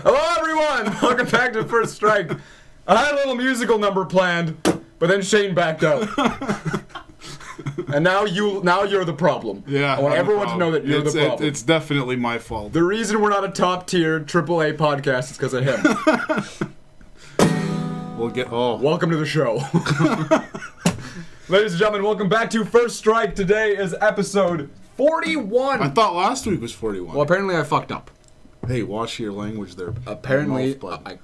Hello everyone! Welcome back to First Strike. I had a little musical number planned, but then Shane backed out. And now you're the problem. Yeah, I want everyone to know that you're the problem. It's definitely my fault. The reason we're not a top tier AAA podcast is because of him. We'll get. Welcome to the show. Ladies and gentlemen, welcome back to First Strike. Today is episode 41. I thought last week was 41. Well, apparently I fucked up. Hey, watch your language there. Apparently, I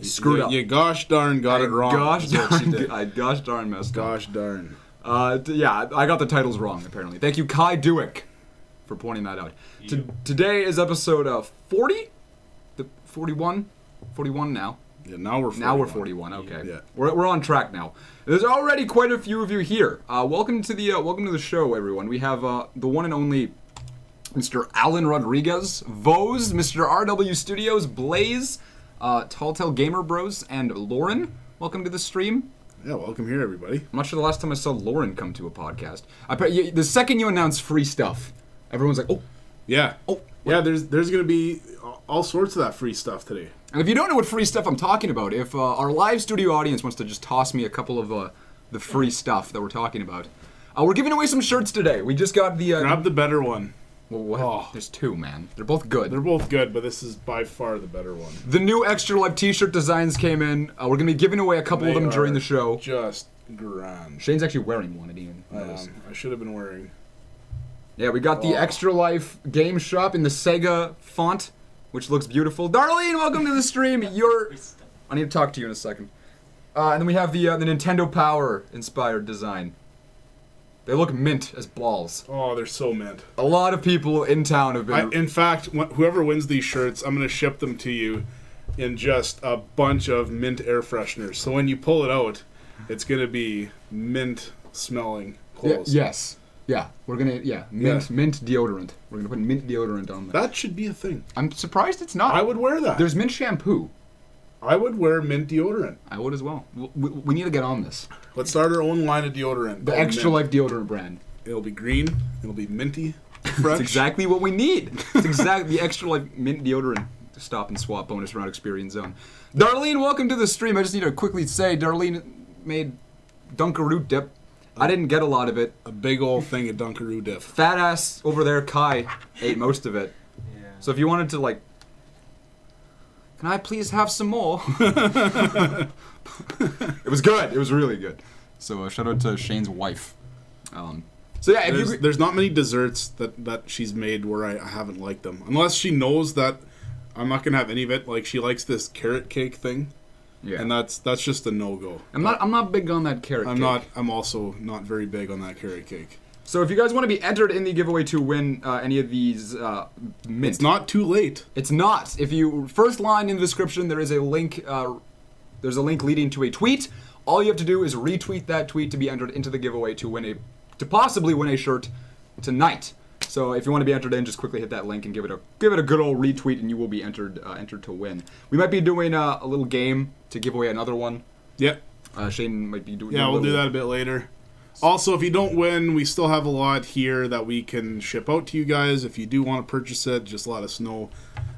screwed up. You gosh darn got it wrong. I gosh darn messed up. Gosh darn. Yeah, I got the titles wrong, apparently. Thank you, Kai Dewick, for pointing that out. Today is episode 40? 41? 41 now. Yeah, now we're 41. Now we're 41, okay. Yeah. We're on track now. There's already quite a few of you here. Welcome to the show, everyone. We have the one and only Mr. Alan Rodriguez, Vose, Mr. RW Studios, Blaze, Tall Tale Gamer Bros, and Lauren. Welcome to the stream. Yeah, welcome here, everybody. I'm not sure the last time I saw Lauren come to a podcast. The second you announce free stuff, everyone's like, oh. Yeah. Oh. Yeah, there's going to be all sorts of that free stuff today. And if you don't know what free stuff I'm talking about, if our live studio audience wants to just toss me a couple of the free stuff that we're talking about, we're giving away some shirts today. We just got the... Grab the better one. Well, what? Oh. There's two, man. They're both good. They're both good, but this is by far the better one. The new Extra Life t-shirt designs came in. We're going to be giving away a couple of them during the show. Just grand. Shane's actually wearing one. I didn't even notice. I should have been wearing. Yeah, we got the Extra Life GameShop in the Sega font, which looks beautiful. Darlene, welcome to the stream. I need to talk to you in a second. And then we have the Nintendo Power inspired design. They look mint as balls. Oh, they're so mint. A lot of people in town have been... in fact, whoever wins these shirts, I'm going to ship them to you in just a bunch of mint air fresheners. So when you pull it out, it's going to be mint-smelling clothes. Yes. Yeah. We're going to... mint deodorant. We're going to put mint deodorant on there. That should be a thing. I'm surprised it's not. I would wear that. There's mint shampoo. I would wear mint deodorant. I would as well. We need to get on this. Let's start our own line of deodorant. The Extra Life deodorant brand. It'll be green. It'll be minty. Fresh. That's exactly what we need. It's exactly the Extra Life mint deodorant. Stop and swap bonus round experience zone. Darlene, welcome to the stream. I just need to quickly say, Darlene made Dunkaroo dip. I didn't get a lot of it. A big old thing of Dunkaroo dip. Fat ass over there, Kai, ate most of it. Yeah. So if you wanted to, like... Can I please have some more? It was good. It was really good. So shout out to Shane's wife. So yeah, there's not many desserts that she's made where I haven't liked them. Unless she knows that I'm not gonna have any of it. Like she likes this carrot cake thing. Yeah. And that's just a no-go. I'm not big on that carrot cake. I'm also not very big on that carrot cake. So if you guys want to be entered in the giveaway to win any of these mint, It's not too late. it's not. If you first line in the description, there is a link. There's a link leading to a tweet. All you have to do is retweet that tweet to be entered into the giveaway to possibly win a shirt tonight. So if you want to be entered in, just quickly hit that link and give it a good old retweet, and you will be entered to win. We might be doing a little game to give away another one. Yep. Shane might be doing. Yeah, we'll do that a bit later. Also, if you don't win, we still have a lot here that we can ship out to you guys. If you do want to purchase it, just let us know,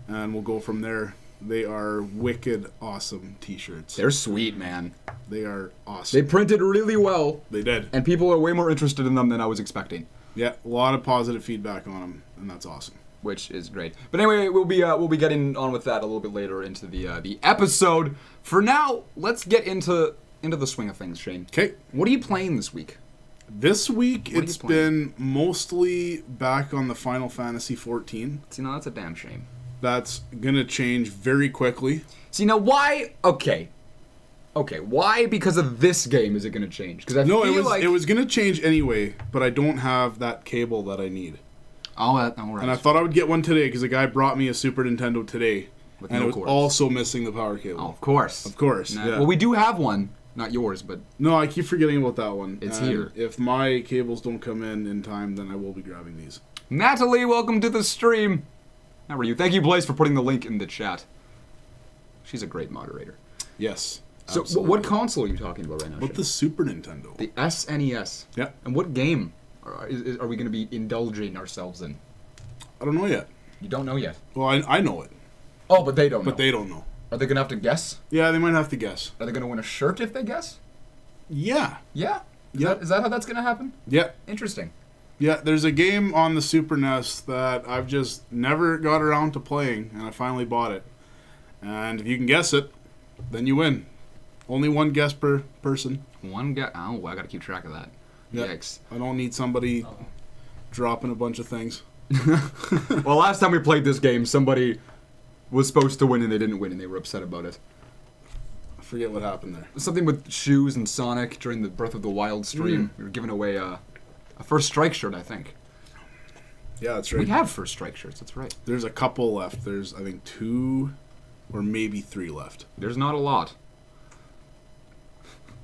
and we'll go from there. They are wicked awesome t-shirts. They're sweet, man. They are awesome. They printed really well. They did. And people are way more interested in them than I was expecting. Yeah, a lot of positive feedback on them, and that's awesome. Which is great. But anyway, we'll be getting on with that a little bit later into the episode. For now, let's get into the swing of things, Shane. Okay. What are you playing this week? This week, What are it's you playing? been mostly back on the Final Fantasy 14. See, now that's a damn shame. That's going to change very quickly. See, now why? Okay, why? Because of this game is it going to change? Because No, feel it was going to change anyway, but I don't have that cable that I need. Oh, all right. And I thought I would get one today because a guy brought me a Super Nintendo today. With And no it was cords. also missing the power cable. Oh, of course. Of course, Nah, yeah. Well, we do have one. Not yours, but No, I keep forgetting about that one. It's And here. If my cables don't come in time, then I will be grabbing these. Natalie, welcome to the stream. How are you? Thank you, Blaze, for putting the link in the chat. She's a great moderator. Yes. So, absolutely. what console are you talking about right now? What Shane? the Super Nintendo? The SNES. Yeah. And what game are we going to be indulging ourselves in? I don't know yet. You don't know yet. Well, I know it, Oh, but they don't know. but they don't know. Are they going to have to guess? Yeah, they might have to guess. Are they going to win a shirt if they guess? Yeah. Yeah. Yeah. Is that how that's going to happen? Yeah. Interesting. Yeah, there's a game on the Super NES that I've just never got around to playing, and I finally bought it. And if you can guess it, then you win. Only one guess per person. One guess. Oh, I got to keep track of that. Yeah. Yikes. I don't need somebody dropping a bunch of things. Well, last time we played this game, somebody was supposed to win and they didn't win, and they were upset about it. I forget what happened there. Something with shoes and Sonic during the Breath of the Wild stream. We were giving away a First Strike shirt, I think. Yeah, that's We right. have First Strike shirts, that's right. There's a couple left. There's, I think, 2 or maybe 3 left. There's not a lot.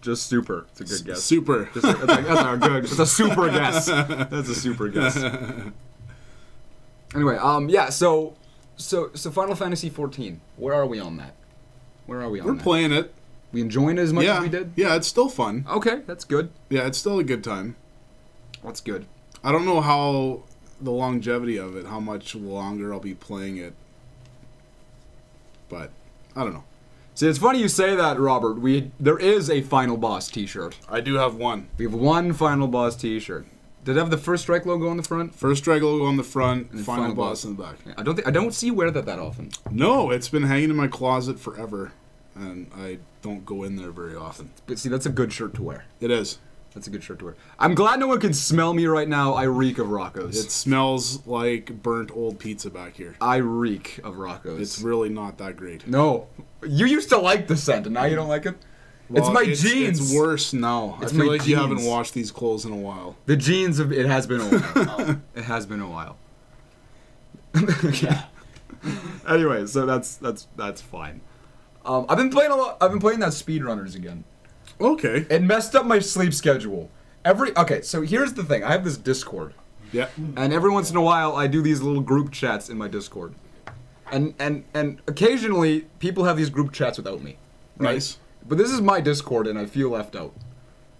Just super. It's a good guess. Super. That's a good. It's a super guess. That's a super guess. Anyway, yeah. So Final Fantasy 14. Where are we on that? Where are we on We're that? playing it. We enjoying it as much Yeah. as we did? Yeah, it's still fun. Okay, that's good. Yeah, it's still a good time. That's good. I don't know how the longevity of it, how much longer I'll be playing it. But I don't know. See, it's funny you say that, Robert. There is a Final Boss T-shirt. I do have one. We have one Final Boss T-shirt. Did it have the First Strike logo on the front? First Strike logo on the front, And final Final boss Boss. in the back. I don't see you wear that often. No, it's been hanging in my closet forever, and I don't go in there very often. But see, that's a good shirt to wear. It is. That's a good shirt to wear. I'm glad no one can smell me right now. I reek of Rocco's. It smells like burnt old pizza back here. I reek of Rocco's. It's really not that great. No. You used to like the scent, and now you don't like it? Well, it's my jeans. It's worse now. It's I feel my like you haven't jeans. washed these clothes in a while. The jeans of it has been a while. It has been a while. Yeah. Anyway, so that's fine. I've been playing a lot. I've been playing that Speedrunners again. Okay. It messed up my sleep schedule. Okay, so here's the thing. I have this Discord. Yeah. And every once in a while, I do these little group chats in my Discord. And occasionally, people have these group chats without me. Right? Nice. But this is my Discord, and I feel left out.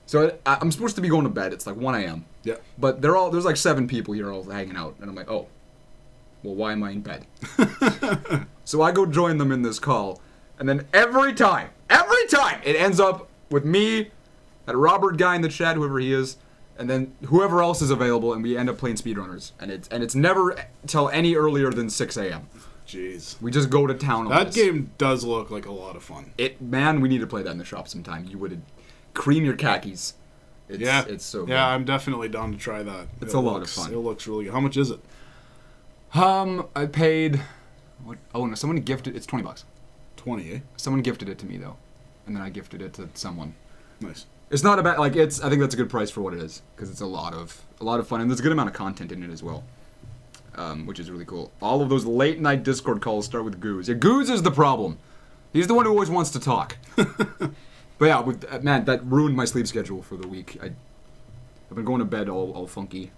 So I'm supposed to be going to bed. It's like 1 a.m. Yeah. But there's like 7 people here all hanging out. And I'm like, oh, well, why am I in bed? So I go join them in this call. And then every time, it ends up with me, that Robert guy in the chat, whoever he is, and then whoever else is available, and we end up playing Speedrunners. And it's never till any earlier than 6 a.m. Jeez. We just go to town on That this. game does look like a lot of fun. Man, we need to play that in the shop sometime. You would cream your khakis. It's so good. Yeah, I'm definitely down to try that. It's a lot of fun. It looks really good. How much is it? I paid. What? Oh no! Someone gifted. It's $20. 20, eh? Someone gifted it to me though, and then I gifted it to someone. Nice. It's not about like it's. I think that's a good price for what it is because it's a lot of fun and there's a good amount of content in it as well, which is really cool. All of those late night Discord calls start with Goose. Yeah, Goose is the problem. He's the one who always wants to talk. But yeah, man, that ruined my sleep schedule for the week. I've been going to bed all funky.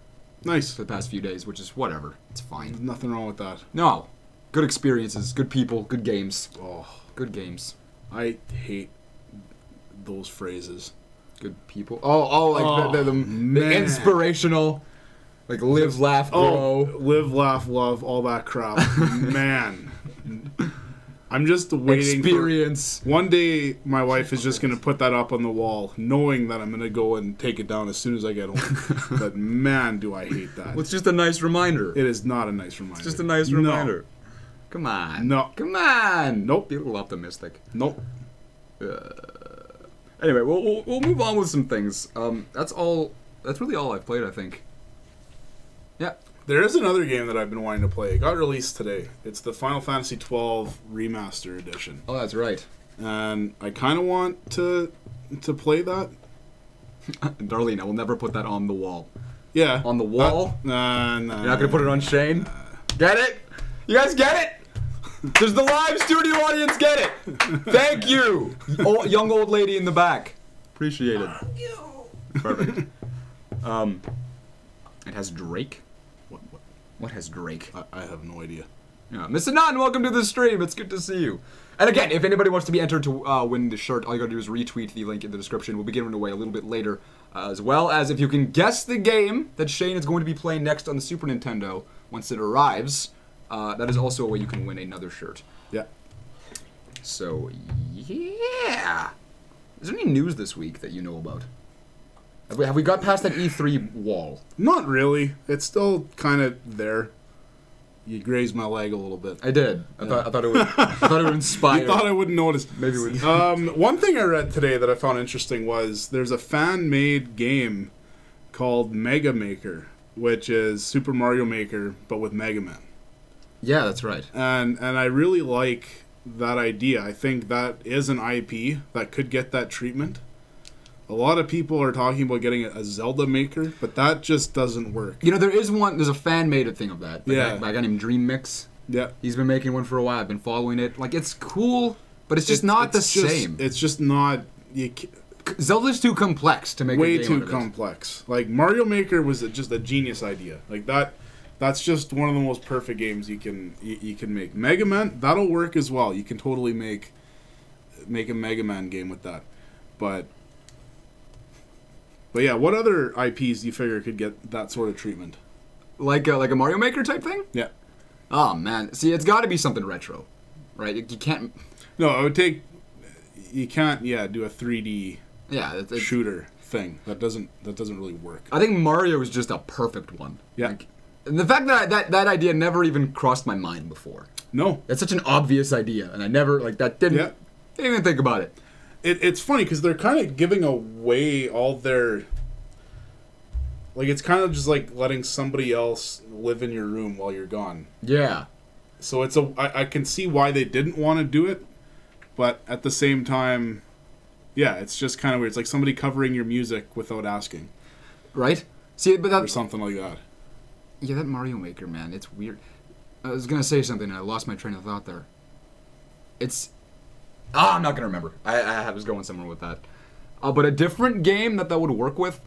Nice. For the past few days, which is whatever. It's fine. There's nothing wrong with that. No, good experiences, good people, good games. Oh, good games. I hate those phrases. Good people. Like the inspirational, like live, laugh, grow. Live, laugh, love, all that crap. Man, I'm just waiting. Experience. One day, my wife is just going to put that up on the wall, knowing that I'm going to go and take it down as soon as I get home. But man, do I hate that. Well, it's just a nice reminder. It is not a nice reminder. It's just a nice reminder. Come on. No. Come on. Nope. Be a little optimistic. Nope. Anyway, we'll move on with some things. That's all. That's really all I've played, I think. Yeah. There is another game that I've been wanting to play. It got released today. It's the Final Fantasy XII Remaster Edition. Oh, that's right. And I kind of want to play that. Darlene, I will never put that on the wall. Yeah. On the wall? Nah. You're not going to put it on Shane? Get it? You guys get it? Does the live studio audience get it? Thank you, young old lady in the back. Appreciate it. Perfect. It has Drake. What has Drake? I have no idea. Yeah, Mr. Nunn, welcome to the stream. It's good to see you. And again, if anybody wants to be entered to win the shirt, all you gotta do is retweet the link in the description. We'll be giving it away a little bit later, as well as if you can guess the game that Shane is going to be playing next on the Super Nintendo once it arrives. That is also a way you can win another shirt. Yeah. So, yeah. Is there any news this week that you know about? Have we got past that E3 wall? Not really. It's still kind of there. You grazed my leg a little bit. I did. I thought it would inspire. You thought I wouldn't notice. Maybe it would. One thing I read today that I found interesting was there's a fan-made game called Mega Maker, which is Super Mario Maker, but with Mega Man. Yeah, that's right. And I really like that idea. I think that is an IP that could get that treatment. A lot of people are talking about getting a Zelda Maker, but that just doesn't work. You know, there's a fan-made thing of that. Yeah. By a guy named Dream Mix. Yeah. He's been making one for a while. I've been following it. Like, it's cool, but it's just not the same. It's just not... Zelda's too complex to make a game way too complex. Like, Mario Maker was just a genius idea. Like, that's just one of the most perfect games you can make. Mega Man, that'll work as well. You can totally make a Mega Man game with that. But yeah, what other IPs do you figure could get that sort of treatment? Like a Mario Maker type thing? Yeah. Oh man, see, it's got to be something retro, right? You can't. No, it would take. You can't. Yeah, do a 3D. Yeah, it's shooter thing that doesn't really work. I think Mario is just a perfect one. Yeah. Like, and the fact that idea never even crossed my mind before. No. It's such an obvious idea, and I never didn't even think about it. It's funny because they're kind of giving away all their... Like, it's kind of just like letting somebody else live in your room while you're gone. Yeah. So I can see why they didn't want to do it, but at the same time, yeah, it's just kind of weird. It's like somebody covering your music without asking. Right? See, but that... Or something like that. Yeah, that Mario Maker, man, it's weird. I was going to say something and I lost my train of thought there. It's... I'm not going to remember. I was going somewhere with that. But a different game that would work with,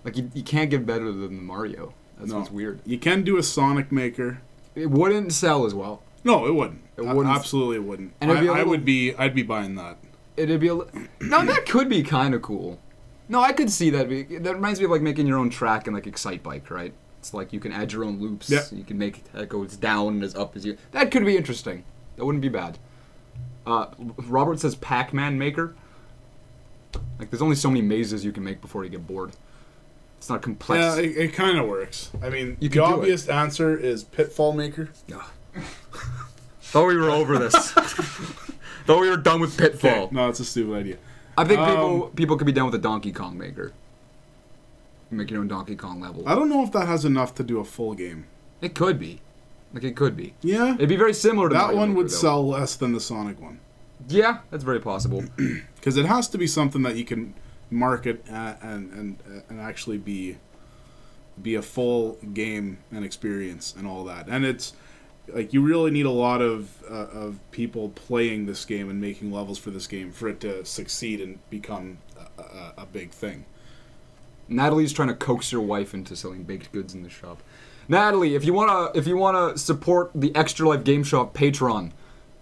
like, you can't get better than Mario. That's what's weird. You can do a Sonic Maker. It wouldn't sell as well. No, it wouldn't. It wouldn't. Absolutely it wouldn't. And I'd be buying that. It'd be no, that could be kind of cool. No, I could see that. That reminds me of like making your own track in like Excitebike, right? It's like you can add your own loops. Yeah. You can make it go as down and as up as you. That could be interesting. That wouldn't be bad. Robert says Pac-Man Maker. Like there's only so many mazes you can make before you get bored. It's not complex. Yeah, it kind of works. I mean, the obvious answer is Pitfall Maker. Yeah. Thought we were over this. Thought we were done with Pitfall. Okay. No, it's a stupid idea. I think people could be done with a Donkey Kong Maker. Make your own Donkey Kong level. I don't know if that has enough to do a full game. It could be. Like, it could be. Yeah. It'd be very similar to that Mario one Maker, would though. sell less than the Sonic one. Yeah, that's very possible. Because it has to be something that you can market and actually be a full game and experience and all that. And it's like you really need a lot of people playing this game and making levels for this game for it to succeed and become a big thing. Natalie's trying to coax your wife into selling baked goods in the shop. Natalie, if you wanna support the Extra Life Game Shop Patreon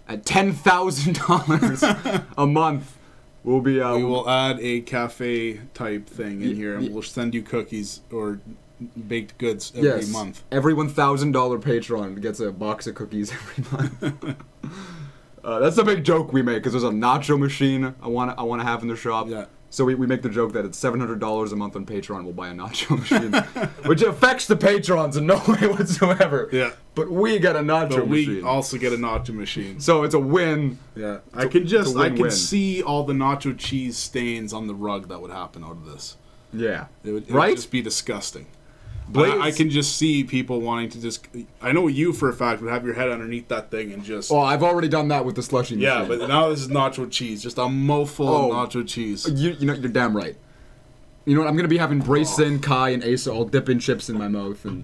at $10,000 a month, we will add a cafe type thing in here, and we'll send you cookies or baked goods every month. Every $1,000 patron gets a box of cookies every month. That's a big joke we make because there's a nacho machine I want to have in the shop. Yeah. So we make the joke that it's $700 a month on Patreon. We'll buy a nacho machine, which affects the patrons in no way whatsoever. Yeah. But we get a nacho machine. We also get a nacho machine. So it's a win. Yeah. I can see all the nacho cheese stains on the rug that would happen out of this. Yeah. It would just be disgusting. I can just see people wanting to just... I know you, for a fact, would have your head underneath that thing and just... Oh, I've already done that with the slushy machine. Yeah, but now this is nacho cheese. Just a mouthful of nacho cheese. You know, you're damn right. You know what? I'm going to be having Brayson, Kai, and Asa all dipping chips in my mouth. And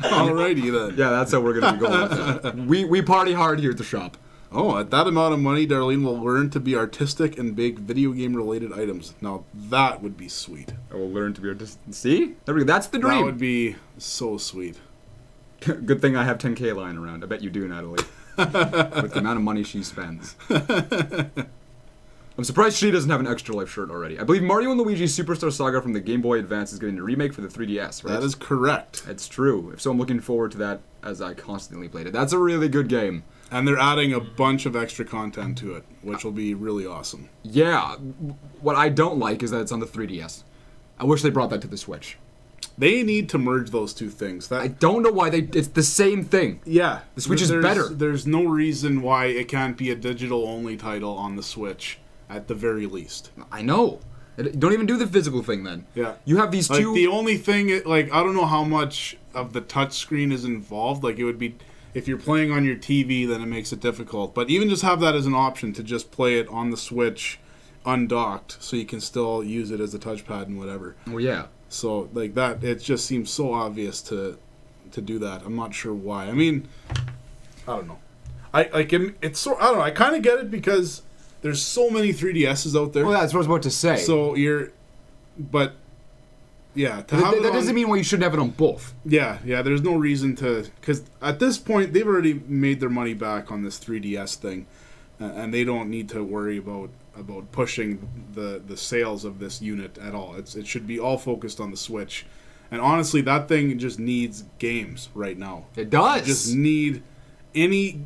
Alrighty, then. Yeah, that's how we're going to be going with that. We party hard here at the shop. Oh, at that amount of money, Darlene will learn to be artistic and bake video game-related items. Now, that would be sweet. I will learn to be artistic. See? That's the dream. That would be so sweet. Good thing I have 10K lying around. I bet you do, Natalie. With the amount of money she spends. I'm surprised she doesn't have an Extra Life shirt already. I believe Mario & Luigi Superstar Saga from the Game Boy Advance is getting a remake for the 3DS, right? That is correct. That's true. So I'm looking forward to that as I constantly played it. That's a really good game. And they're adding a bunch of extra content to it, which will be really awesome. Yeah. What I don't like is that it's on the 3DS. I wish they brought that to the Switch. They need to merge those two things. I don't know why it's the same thing. Yeah. The Switch is better. There's no reason why it can't be a digital-only title on the Switch, at the very least. I know. Don't even do the physical thing then. Yeah. You have these two... The only thing, I don't know how much of the touchscreen is involved. Like, it would be... If you're playing on your TV, then it makes it difficult. But even just have that as an option to just play it on the Switch undocked, so you can still use it as a touchpad and whatever. Well, yeah. So, like, that, it just seems so obvious to do that. I'm not sure why. I mean, I don't know. I don't know. I kind of get it because there's so many 3DSs out there. Well, that's what I was about to say. So but yeah, that doesn't mean why you shouldn't have it on both. Yeah. There's no reason to, because at this point they've already made their money back on this 3DS thing, and they don't need to worry about pushing the sales of this unit at all. It should be all focused on the Switch, and honestly, that thing just needs games right now. It does. You just need any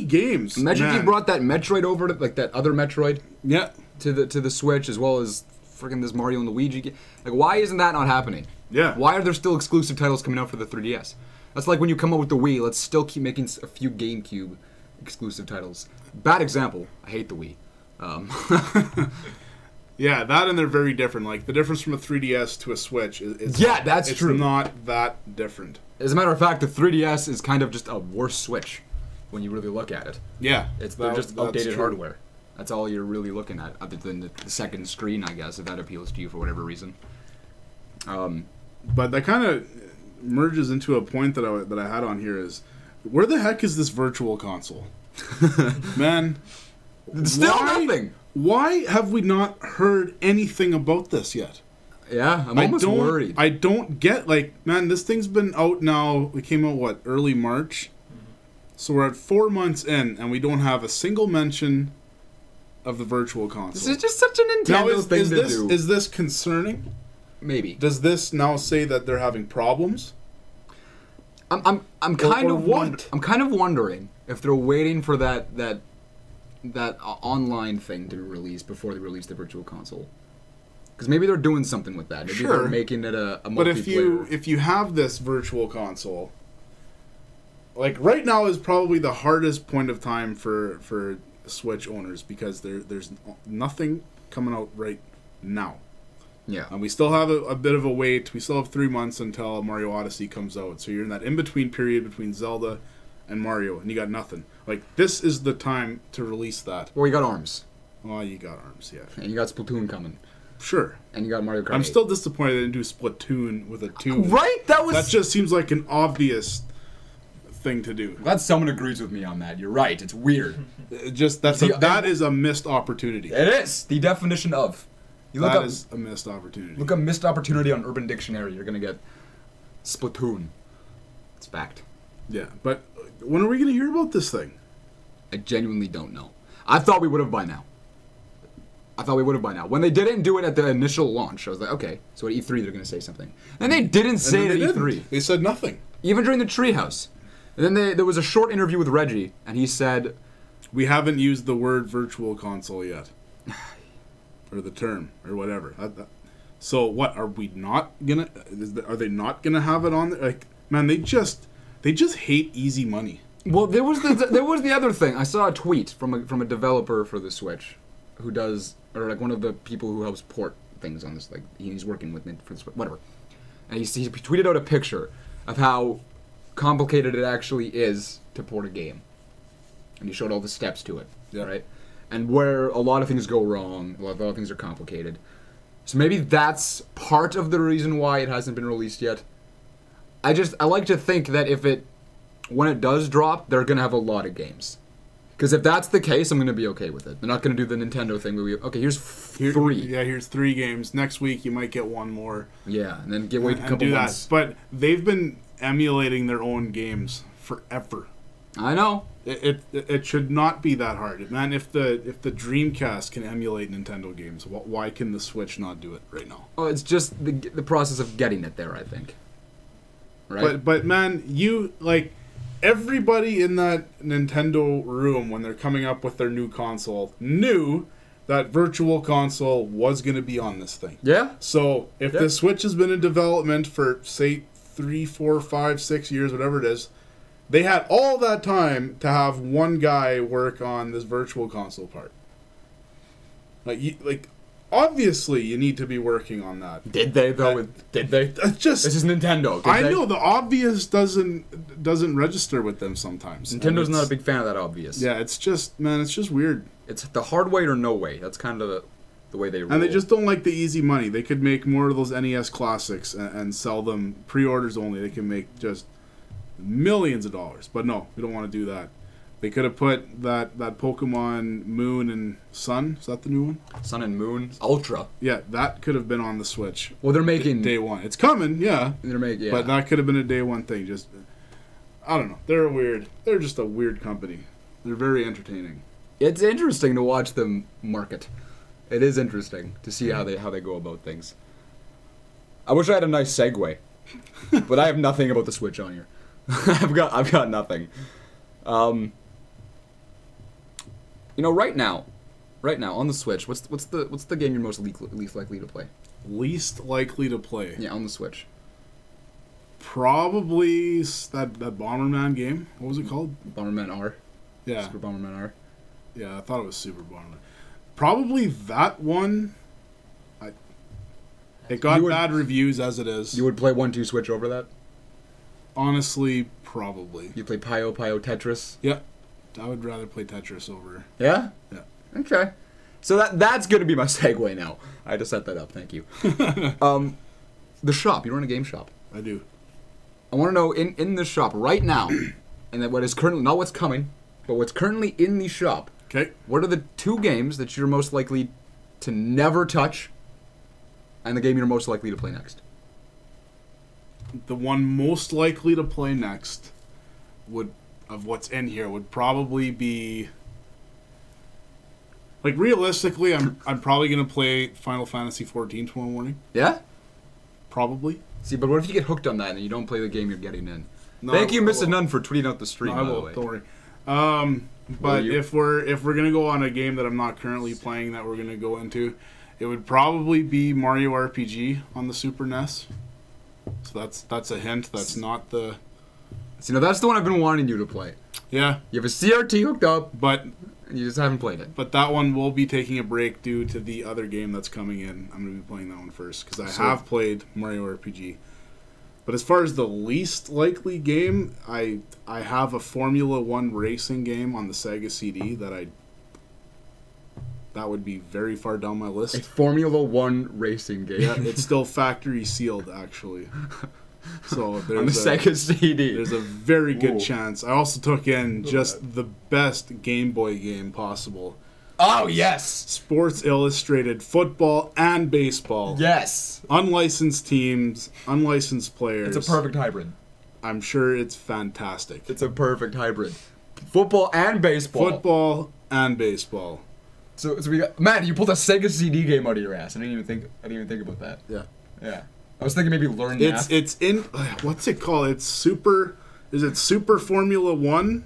games. Imagine if you brought that Metroid over to that other Metroid. Yeah. To the Switch, as well as freaking this Mario and Luigi game. Like, why isn't that not happening? Yeah. Why are there still exclusive titles coming out for the 3DS? That's like when you come up with the Wii, let's still keep making a few GameCube exclusive titles. Bad example. I hate the Wii. Yeah, that and they're very different. Like, the difference from a 3DS to a Switch is that's true. It's not that different. As a matter of fact, the 3DS is kind of just a worse Switch when you really look at it. Yeah. They're just updated hardware. That's all you're really looking at, other than the second screen, I guess, if that appeals to you for whatever reason. But that kind of merges into a point that I had on here is, where the heck is this virtual console? Man. Still nothing. Why have we not heard anything about this yet? Yeah, I'm almost worried. I don't get, man, this thing's been out now. It came out, early March? So we're at 4 months in, and we don't have a single mention of the virtual console. This is just such a Nintendo thing to do. Is this concerning? Maybe. Does this now say that they're having problems? I'm kind of wondering if they're waiting for that online thing to release before they release the virtual console. Because maybe they're doing something with that. Maybe they're making it a multiplayer. But if you have this virtual console, right now is probably the hardest point of time for Switch owners, because there's nothing coming out right now. Yeah. And we still have a bit of a wait. We still have 3 months until Mario Odyssey comes out. So you're in that in-between period between Zelda and Mario, and you got nothing. This is the time to release that. Well, you got ARMS. Oh, you got ARMS, yeah. And you got Splatoon coming. Sure. And you got Mario Kart 8. I'm still disappointed they didn't do Splatoon with a 2. Right? That just seems like an obvious thing to do. Glad someone agrees with me on that. You're right. It's weird. That is a missed opportunity. It is the definition of. That is a missed opportunity. Look up missed opportunity on Urban Dictionary. You're gonna get Splatoon. It's fact. Yeah, but when are we gonna hear about this thing? I genuinely don't know. I thought we would have by now. When they didn't do it at the initial launch, I was like, okay, so at E3 they're gonna say something. And they didn't say it at E3. They said nothing. Even during the Treehouse. And then there was a short interview with Reggie, and he said, "We haven't used the word virtual console yet, or the term, or whatever." So what? Are we not gonna? Are they not gonna have it on there? Like, man, they just hate easy money. Well, there was the other thing. I saw a tweet from a developer for the Switch, who does, or like one of the people who helps port things on this. Like he's working with me for the Switch, whatever. And he tweeted out a picture of how complicated it actually is to port a game, and he showed all the steps to it, right? And where a lot of things go wrong, a lot of things are complicated. So maybe that's part of the reason why it hasn't been released yet. I like to think that when it does drop, they're gonna have a lot of games. Because if that's the case, I'm gonna be okay with it. They're not gonna do the Nintendo thing where here's 3. Yeah, here's 3 games. Next week you might get one more. Yeah, and then wait a couple months. But they've been emulating their own games forever. I know. It should not be that hard, man. If the Dreamcast can emulate Nintendo games, why can the Switch not do it right now? Oh, it's just the process of getting it there, I think. Right. But man, everybody in that Nintendo room when they're coming up with their new console knew that Virtual Console was going to be on this thing. Yeah. So if the Switch has been in development for say 3, 4, 5, 6 years, whatever it is, they had all that time to have one guy work on this Virtual Console part. Obviously, you need to be working on that. Did they though? Did they? This is Nintendo. I know the obvious doesn't register with them sometimes. Nintendo's not a big fan of that obvious. Yeah, it's just weird. It's the hard way or no way. That's kind of the way they roll. And they just don't like the easy money. They could make more of those NES classics and sell them pre-orders only. They can make just millions of dollars. But no, we don't want to do that. They could have put that Pokemon Moon and Sun. Is that the new one? Sun and Moon Ultra. Yeah, that could have been on the Switch. Well, they're making day one. It's coming, yeah. Yeah. But that could have been a day one thing. Just, I don't know. They're weird. They're just a weird company. They're very entertaining. It's interesting to watch them market. It is interesting to see how they go about things. I wish I had a nice segue, but I have nothing about the Switch on here. I've got nothing. Right now on the Switch, what's the game you're most least likely to play? Least likely to play? Yeah, on the Switch. Probably that Bomberman game. What was it called? Bomberman R. Yeah. Super Bomberman R. Yeah, I thought it was Super Bomberman. Probably that one. It got bad reviews as it is. You would play 1-2 Switch over that? Honestly, probably. You play Puyo Tetris? Yeah. I would rather play Tetris over. Yeah? Yeah. Okay. So that's going to be my segue now. I had to set that up. Thank you. The shop. You run a game shop. I do. I want to know in the shop right now, and that what is currently, not what's coming, but what's currently in the shop. Okay. What are the 2 games that you're most likely to never touch, and the game you're most likely to play next? The one most likely to play next of what's in here would probably be, realistically, I'm probably gonna play Final Fantasy XIV tomorrow morning. Yeah? Probably. See, but what if you get hooked on that and you don't play the game you're getting in? No, Thank you, Mr. Nunn, for tweeting out the stream. No, I will. Don't worry. But if we're gonna go on a game that I'm not currently playing that we're gonna go into, it would probably be Mario RPG on the Super NES. So that's a hint. That's not the. So that's the one I've been wanting you to play. Yeah. You have a CRT hooked up, but you just haven't played it. But that one will be taking a break due to the other game that's coming in. I'm going to be playing that one first because I have played Mario RPG. But as far as the least likely game, I have a Formula 1 racing game on the Sega CD that that would be very far down my A list. Formula One racing game. Yeah, it's still factory sealed, actually. So there's On the Sega CD. There's a very good Ooh. chance. I also took in just the best Game Boy game possible. Oh, yes! Sports Illustrated football and baseball. Yes! Unlicensed teams, unlicensed players. It's a perfect hybrid. I'm sure it's fantastic. It's a perfect hybrid. Football and baseball. Football and baseball. So we got, man, you pulled a Sega CD game out of your ass. I didn't even think about that. Yeah. Yeah. I was thinking maybe Learn Math. It's in what's it called? It's Super. Is it Super Formula One?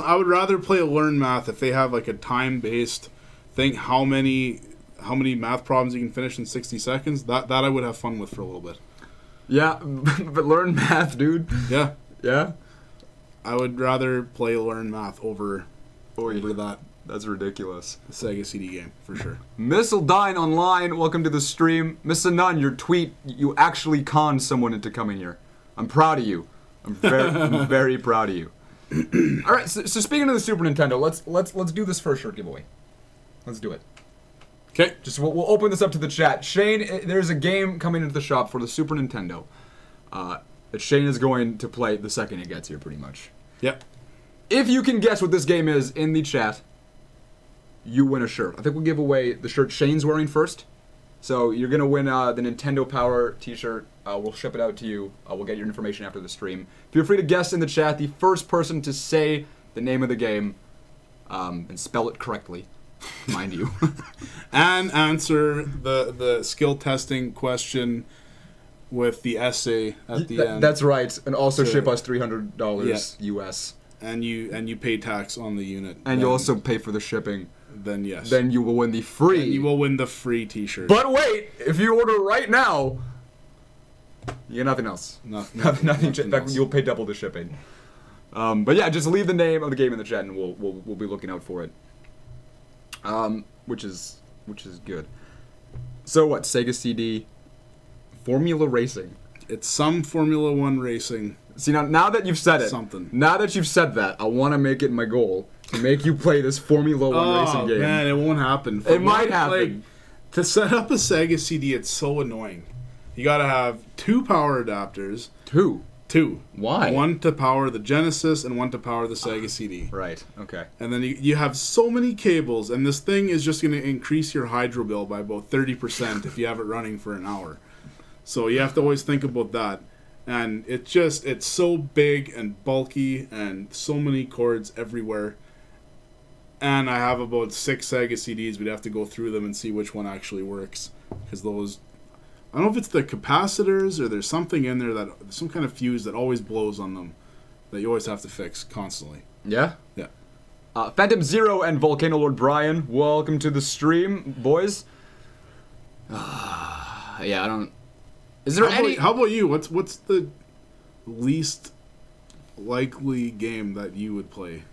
I would rather play Learn Math if they have like a time-based thing. How many math problems you can finish in 60 seconds? That I would have fun with for a little bit. Yeah, but Learn Math, dude. Yeah. Yeah. I would rather play Learn Math over that That's ridiculous. Sega CD game for sure. Missile Dine Online, welcome to the stream. Miss Anon, your tweet, you actually conned someone into coming here. I'm proud of you. I'm very proud of you. All right, so speaking of the Super Nintendo, let's do this first shirt giveaway. Let's do it. Okay. Just we'll open this up to the chat. Shane, there's a game coming into the shop for the Super Nintendo that Shane is going to play the second it gets here, pretty much. Yep. If you can guess what this game is in the chat, you win a shirt. I think we'll give away the shirt Shane's wearing first. So you're going to win the Nintendo Power t-shirt. We'll ship it out to you. We'll get your information after the stream. Feel free to guess in the chat the first person to say the name of the game and spell it correctly, mind you. And answer the skill testing question with the essay at the end. That's right. And also ship us $300 US. And you pay tax on the unit. And you also pay for the shipping. Then yes. Then you will win the free. Then you will win the free t-shirt. But wait, if you order right now, you get nothing else. Nothing. In fact, you'll pay double the shipping. But yeah, just leave the name of the game in the chat, and we'll be looking out for it. Which is good. So what? Sega CD, Formula Racing. It's some Formula One racing. See now that you've said it, now that you've said that, I want to make it my goal to make you play this Formula One racing game. Man, it won't happen. It might happen. Like, to set up a Sega CD, it's so annoying. You gotta have 2 power adapters. Two. Why? One to power the Genesis and one to power the Sega CD. Right. Okay. And then you have so many cables, and this thing is just going to increase your hydro bill by about 30% if you have it running for an hour. So you have to always think about that. And it's so big and bulky and so many cords everywhere. And I have about 6 Sega CDs. We'd have to go through them and see which one actually works. Because those... I don't know if it's the capacitors or there's something in there some kind of fuse that always blows on them that you always have to fix constantly. Yeah? Yeah. Phantom Zero and Volcano Lord Brian, welcome to the stream, boys. Yeah, I don't... Is there any... How about you? What's the least likely game that you would play?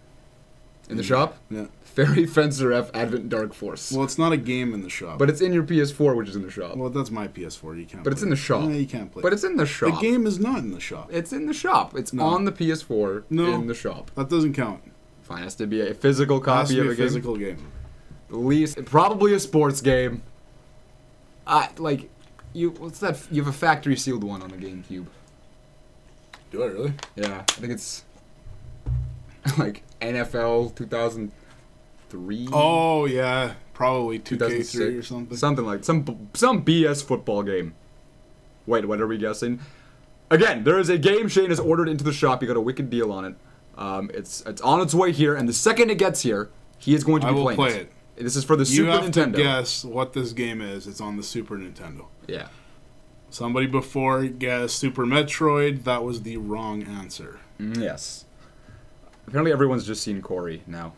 In the shop? Yeah. Fairy Fencer F Advent Dark Force. Well, it's not a game in the shop. But it's in your PS4, which is in the shop. Well, that's my PS4. You can't But play it's in the shop. No, you can't play But it's in the shop. The game is not in the shop. It's in the shop. It's on the PS4 in the shop. That doesn't count. Fine, it has to be a physical copy of a game. Physical game. At least, probably a sports game. What's that? You have a factory sealed one on the GameCube. Do I really? Yeah, I think it's like NFL 2003. Oh yeah, probably 2K3 or something. Something like some BS football game. Wait, what are we guessing? Again, there is a game Shane has ordered into the shop. You got a wicked deal on it. It's on its way here, and the second it gets here, he is going to be playing it. This is for the Super Nintendo. You have to guess what this game is. It's on the Super Nintendo. Yeah. Somebody before guessed Super Metroid. That was the wrong answer. Yes. Apparently everyone's just seen Corey now.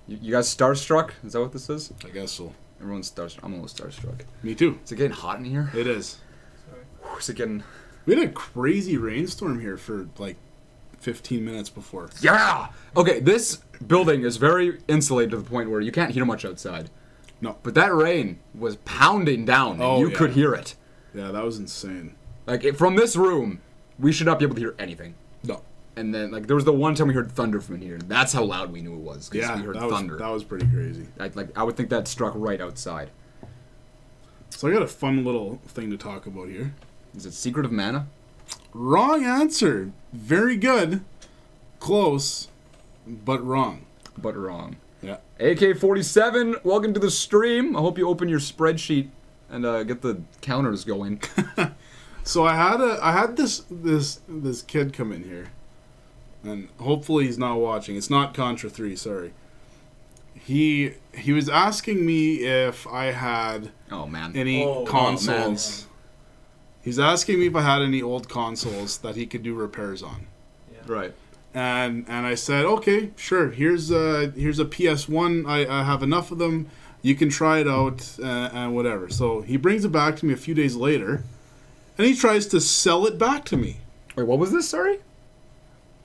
You guys starstruck? Is that what this is? I guess so. Everyone's starstruck. I'm almost starstruck. Me too. Is it getting hot in here? It is. Sorry. Is it getting... We had a crazy rainstorm here for like 15 minutes before. Yeah! Okay, this building is very insulated to the point where you can't hear much outside. No. But that rain was pounding down, and you could hear it. Yeah, that was insane. Like, from this room, we should not be able to hear anything. No. And then, like, there was the one time we heard thunder from in here, and that's how loud we knew it was, because we heard thunder. That was pretty crazy. I would think that struck right outside. So I got a fun little thing to talk about here. Is it Secret of Mana? Wrong answer. Very good. Close, but wrong. But wrong. Yeah. AK-47, welcome to the stream. I hope you open your spreadsheet and get the counters going. So I had this kid come in here, and hopefully he's not watching. It's not Contra 3, sorry. He was asking me if I had any consoles. He's asking me if I had any old consoles that he could do repairs on. Yeah. Right. And I said, okay, sure. Here's a PS1. I have enough of them. You can try it out and whatever. So he brings it back to me a few days later. And he tries to sell it back to me. Wait, what was this, sorry?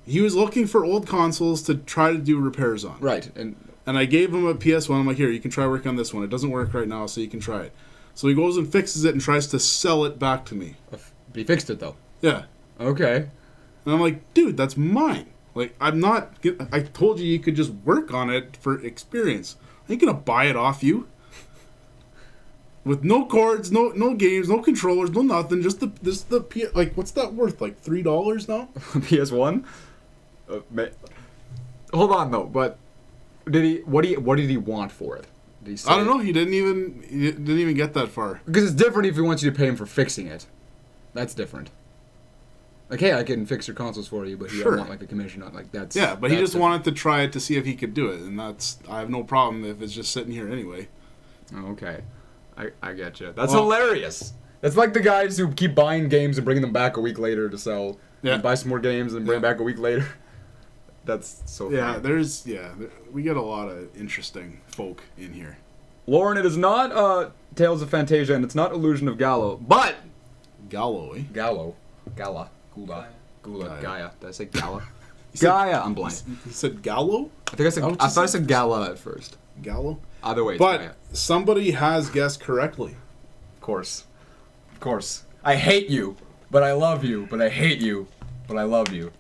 He was looking for old consoles to try to do repairs on. Right. And I gave him a PS1. I'm like, here, you can try work on this one. It doesn't work right now, so you can try it. So he goes and fixes it and tries to sell it back to me. But he fixed it, though. Yeah. Okay. And I'm like, dude, that's mine. Like, I told you could just work on it for experience. I ain't going to buy it off you. With no cords, no games, no controllers, no nothing. Just the like, what's that worth? Like $3 now? PS1. Hold on though, but what did he want for it? Did he say I don't know. He didn't even get that far. Because it's different if he wants you to pay him for fixing it. That's different. Like, hey, I can fix your consoles for you, but he don't want like the commission on like that's. Yeah, but that's he just different. wanted to try it to see if he could do it, and I have no problem if it's just sitting here anyway. Okay. I get you. That's hilarious. That's like the guys who keep buying games and bringing them back a week later to sell. Yeah. And buy some more games and bring them back a week later. That's so funny. We get a lot of interesting folk in here. Lauren, it is not Tales of Fantasia and it's not Illusion of Gallo, but... Gallo, eh? Gala. Gula. Gaia. Did I say Gala? Gaia, I'm blind. You said Gallo? I thought I said Gala at first. Gallo? Either way, it's but Gaia. Somebody has guessed correctly. Of course. Of course. I hate you, but I love you, but I hate you, but I love you,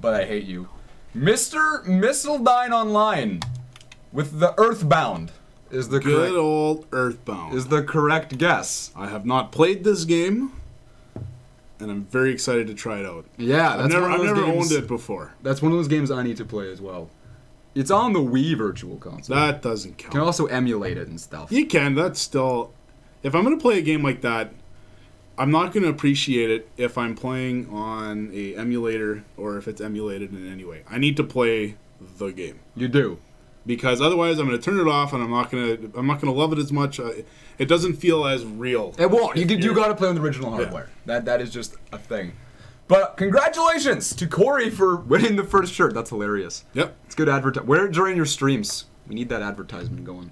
but I hate you. Mr. Missildine Online with the Earthbound is the correct... Good old Earthbound. Is the correct guess. I have not played this game, and I'm very excited to try it out. Yeah, I've never owned it before. That's one of those games I need to play as well. It's on the Wii Virtual Console. That doesn't count. You can also emulate it and stuff. You can. That's still... If I'm going to play a game like that, I'm not going to appreciate it if I'm playing on a emulator or if it's emulated in any way. I need to play the game. You do. Because otherwise I'm going to turn it off and I'm not going to love it as much. It doesn't feel as real. It won't. You got to play on the original hardware. Yeah. That is just a thing. But congratulations to Corey for winning the first shirt. That's hilarious. Yep. It's good advertising. Wear it during your streams. We need that advertisement going.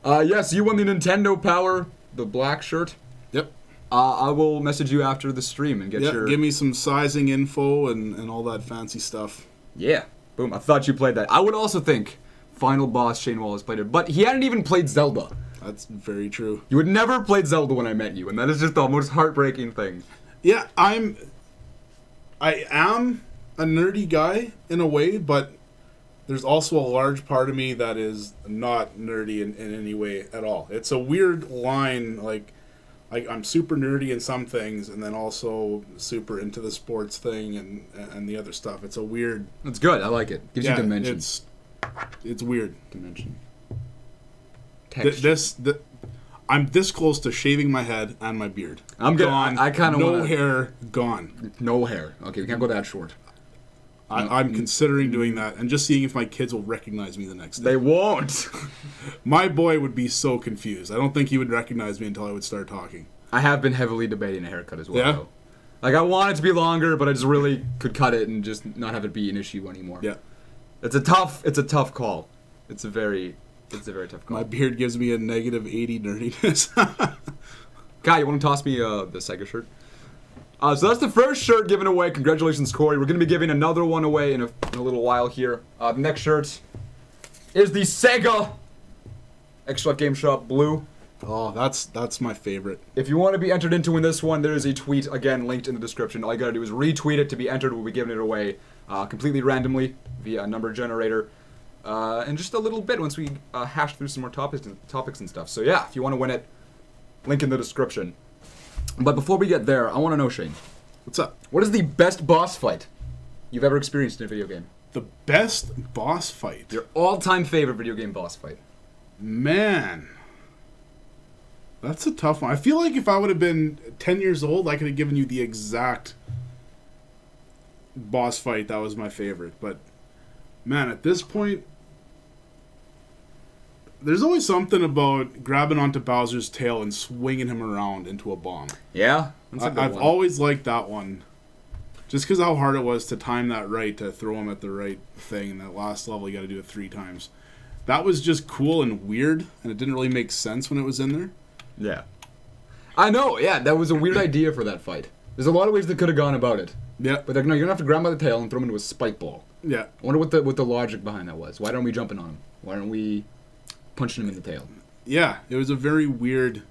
Yes, you won the Nintendo Power, the black shirt. Yep. I will message you after the stream and get your... Give me some sizing info and all that fancy stuff. Yeah. Boom. I thought you played that. I would also think Final Boss Shane Wallace played it, but he hadn't even played Zelda. That's very true. You had never played Zelda when I met you, and that is just the most heartbreaking thing. Yeah, I am a nerdy guy in a way, but there's also a large part of me that is not nerdy in any way at all. It's a weird line, like I'm super nerdy in some things, and then also super into the sports thing and the other stuff. It's a weird... It's good. I like it. Gives you dimension. It's weird. Dimension. I'm this close to shaving my head and my beard. I'm gone. I kind of no hair, gone. No hair. Okay, we can't go that short. I'm considering doing that and just seeing if my kids will recognize me the next day. They won't. My boy would be so confused. I don't think he would recognize me until I would start talking. I have been heavily debating a haircut as well. Yeah. Though. Like I want it to be longer, but I just really could cut it and just not have it be an issue anymore. Yeah. It's a tough call. It's a very tough call. My beard gives me a negative 80 nerdiness. Guy, you want to toss me the Sega shirt? So that's the first shirt given away. Congratulations, Corey. We're going to be giving another one away in a little while here. The next shirt is the Sega GameShop Blue. Oh, that's my favorite. If you want to be entered into win this one, there is a tweet, again, linked in the description. All you gotta do is retweet it to be entered. We'll be giving it away completely randomly via a number generator in just a little bit once we hash through some more topics and stuff. So yeah, if you want to win it, link in the description. But before we get there, I want to know, Shane. What's up? What is the best boss fight you've ever experienced in a video game? The best boss fight? Your all-time favorite video game boss fight. Man. That's a tough one. I feel like if I would have been 10 years old, I could have given you the exact boss fight that was my favorite. But, man, at this point, there's always something about grabbing onto Bowser's tail and swinging him around into a bomb. Yeah? That's a good I've one. always liked that one. Just because how hard it was to time that right, to throw him at the right thing. In that last level, you got to do it 3 times. That was just cool and weird, and it didn't really make sense when it was in there. Yeah. I know, yeah, that was a weird idea for that fight. There's a lot of ways that could have gone about it. Yeah. But like, no, you're gonna have to grab him by the tail and throw him into a spike ball. Yeah. I wonder what the logic behind that was. Why aren't we jumping on him? Why aren't we punching him in the tail? Yeah, it was a very weird,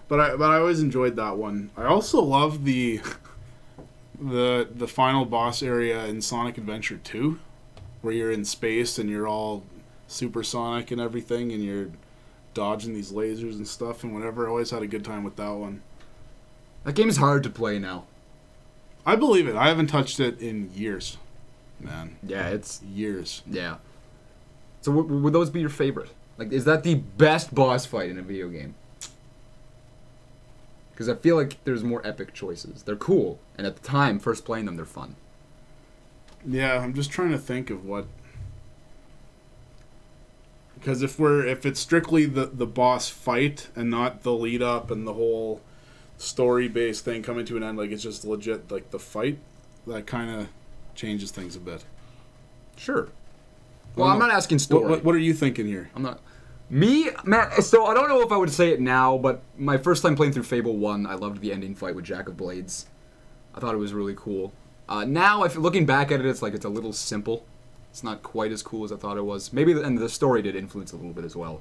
but I always enjoyed that one. I also love the final boss area in Sonic Adventure 2, where you're in space and you're all supersonic and everything, and you're dodging these lasers and stuff and whatever. I always had a good time with that one. That game is hard to play now. I believe it. I haven't touched it in years, man. Yeah, it's Years. yeah. So would those be your favorite? Like, is that the best boss fight in a video game? Because I feel like there's more epic choices. They're cool, and at the time, first playing them, they're fun. Yeah, I'm just trying to think of what. Because if it's strictly the boss fight and not the lead up and the whole story based thing coming to an end, like it's just legit like the fight, that kind of changes things a bit. Sure. Well, I'm not asking story. What are you thinking here? I'm not. Me, man. So I don't know if I would say it now, but my first time playing through Fable 1, I loved the ending fight with Jack of Blades. I thought it was really cool. Now, looking back at it, it's like it's a little simple. It's not quite as cool as I thought it was. Maybe and the story did influence a little bit as well.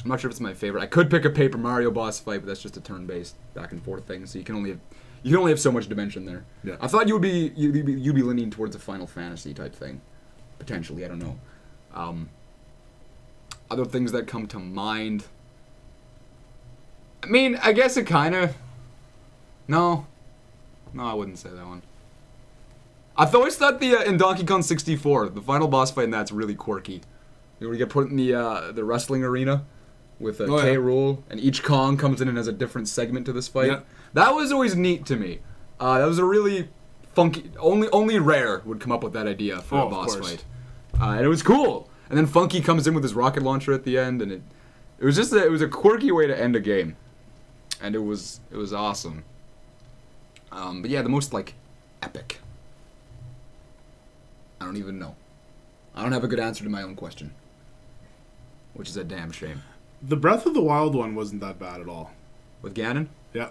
I'm not sure if it's my favorite. I could pick a Paper Mario boss fight, but that's just a turn-based back and forth thing, so you can only have so much dimension there. Yeah. I thought you'd be leaning towards a Final Fantasy type thing, potentially. I don't know. Other things that come to mind. I mean, I guess it kind of. No, I wouldn't say that one. I've always thought in Donkey Kong 64, the final boss fight in that's really quirky. You get put in the wrestling arena with K. Rool, and each Kong comes in and has a different segment to this fight. Yeah. That was always neat to me. That was a really funky. Only Rare would come up with that idea for a boss fight, and it was cool. And then Funky comes in with his rocket launcher at the end, and it was just it was a quirky way to end a game, and it was awesome. But yeah, the most like epic. I don't even know. I don't have a good answer to my own question, which is a damn shame. The Breath of the Wild one wasn't that bad at all. With Ganon? Yeah.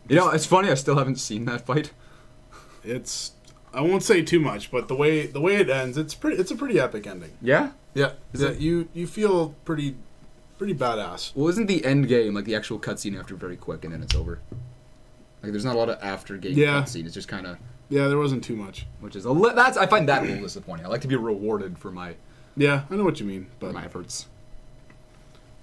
You know, it's funny. I still haven't seen that fight. It's. I won't say too much, but the way it ends, it's a pretty epic ending. Yeah. Yeah. You feel pretty badass. Well, isn't the end game like the actual cutscene after very quick and then it's over? Like, there's not a lot of after game cutscene. It's just kind of. Yeah, there wasn't too much. Which is I find that a little disappointing. I like to be rewarded for my. Yeah, I know what you mean, but my efforts.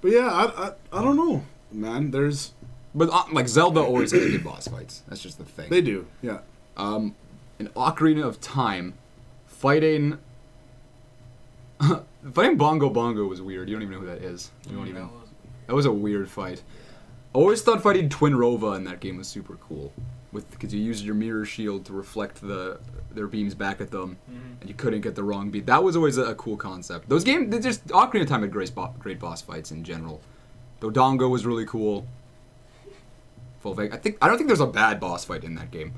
But yeah, I don't know, man. There's. But like Zelda always has good boss fights. That's just the thing. They do, yeah. In Ocarina of Time, fighting Bongo Bongo was weird. You don't even know who that is. You don't even. That was a weird fight. I always thought fighting Twin Rova in that game was super cool, because you used your mirror shield to reflect their beams back at them, and you couldn't get the wrong beat. That was always a cool concept. Those games, Ocarina of Time had great boss fights in general. Dodongo was really cool. I don't think there's a bad boss fight in that game.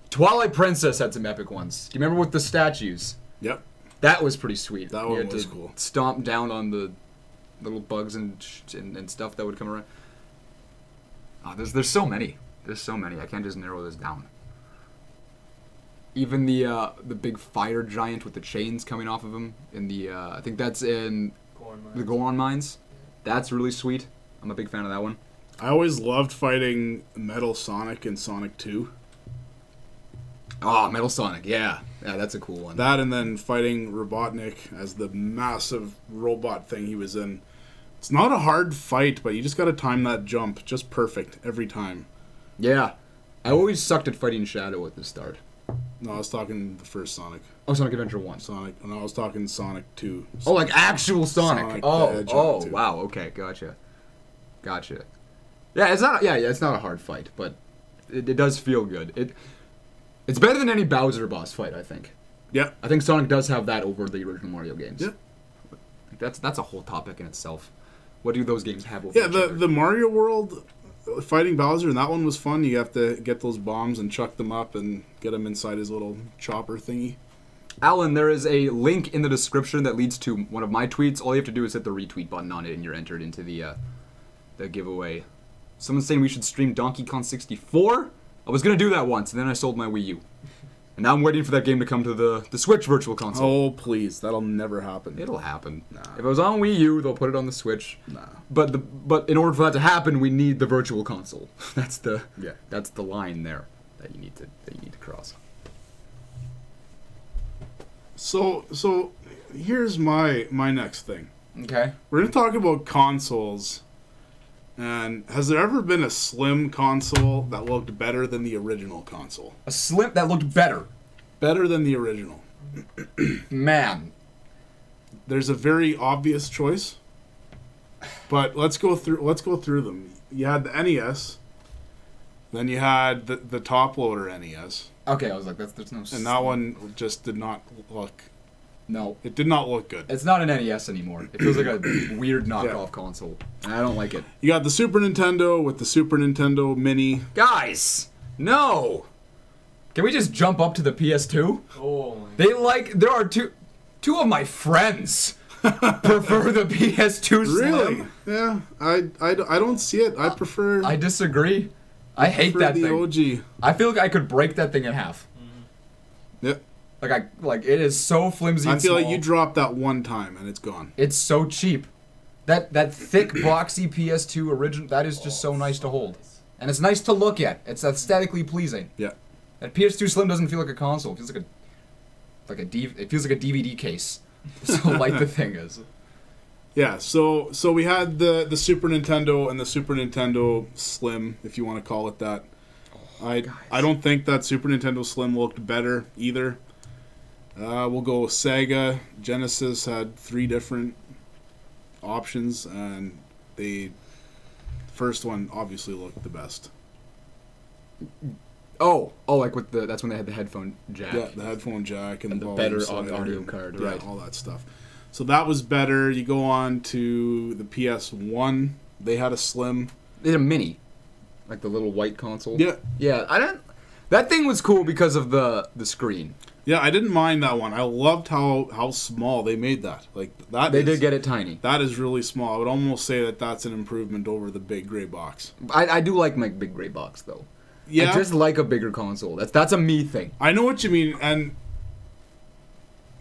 Twilight Princess had some epic ones. Do you remember with the statues? Yep. That was pretty sweet. That one was cool. Stomp down on the little bugs and stuff that would come around. Oh, there's so many. There's so many. I can't just narrow this down. Even the big fire giant with the chains coming off of him in the I think that's in the Goron Mines. That's really sweet. I'm a big fan of that one. I always loved fighting Metal Sonic in Sonic 2. Oh, Metal Sonic, yeah. Yeah, that's a cool one. That and then fighting Robotnik as the massive robot thing he was in. It's not a hard fight, but you just got to time that jump just perfect every time. Yeah. I always sucked at fighting Shadow at the start. No, I was talking the first Sonic. Oh, Sonic Adventure 1. Sonic. No, I was talking Sonic 2. Oh, like actual Sonic. Sonic Oh, wow. Okay, gotcha. Yeah, it's not. Yeah, it's not a hard fight, but it does feel good. It's better than any Bowser boss fight, I think. Yeah. I think Sonic does have that over the original Mario games. Yeah. That's a whole topic in itself. What do those games have over Yeah, each other? the Mario World fighting Bowser, and that one was fun. You have to get those bombs and chuck them up and get him inside his little chopper thingy. Alan, there is a link in the description that leads to one of my tweets. All you have to do is hit the retweet button on it, and you're entered into the giveaway. Someone's saying we should stream Donkey Kong 64. I was gonna do that once, and then I sold my Wii U. And now I'm waiting for that game to come to the Switch Virtual Console. Oh, please. That'll never happen. It'll happen. Nah. If it was on Wii U, they'll put it on the Switch. Nah. But in order for that to happen, we need the Virtual Console. That's the line there that you need to cross. So here's my next thing. Okay. We're going to talk about consoles. And has there ever been a slim console that looked better than the original console? A slim that looked better. Better than the original. Man. There's a very obvious choice. But let's go through them. You had the NES. Then you had the top loader NES. Okay, I was like, there's no. And that one just did not look. No. It did not look good. It's not an NES anymore. It feels like a weird knockoff console. And I don't like it. You got the Super Nintendo with the Super Nintendo Mini. Guys, no. Can we just jump up to the PS2? Oh. There are two of my friends prefer the PS2 Slim. Really? Yeah. I don't see it. I prefer. I disagree. I hate that the thing. OG. I feel like I could break that thing in half. Yep. Like it is so flimsy. I and feel like small. you drop that one time and it's gone. It's so cheap. That thick boxy PS2 original, that is just so nice to hold. And it's nice to look at. It's aesthetically pleasing. Yeah. That PS2 Slim doesn't feel like a console. It feels it feels like a DVD case. So light the thing is. Yeah, so we had the Super Nintendo and the Super Nintendo Slim, if you want to call it that. I don't think that Super Nintendo Slim looked better either. We'll go Sega. Genesis had 3 different options, and the first one obviously looked the best. Oh, like with that's when they had the headphone jack. Yeah, the headphone jack and the volume better slider audio and, card, yeah, right? All that stuff. So that was better. You go on to the PS1. They had a Slim. They had a mini, like the little white console. Yeah. Yeah, I don't. That thing was cool because of the screen. Yeah, I didn't mind that one. I loved how small they made that. Like that. They did get it tiny. That is really small. I would almost say that that's an improvement over the big gray box. I do like my big gray box though. Yeah. I just like a bigger console. That's a me thing. I know what you mean, and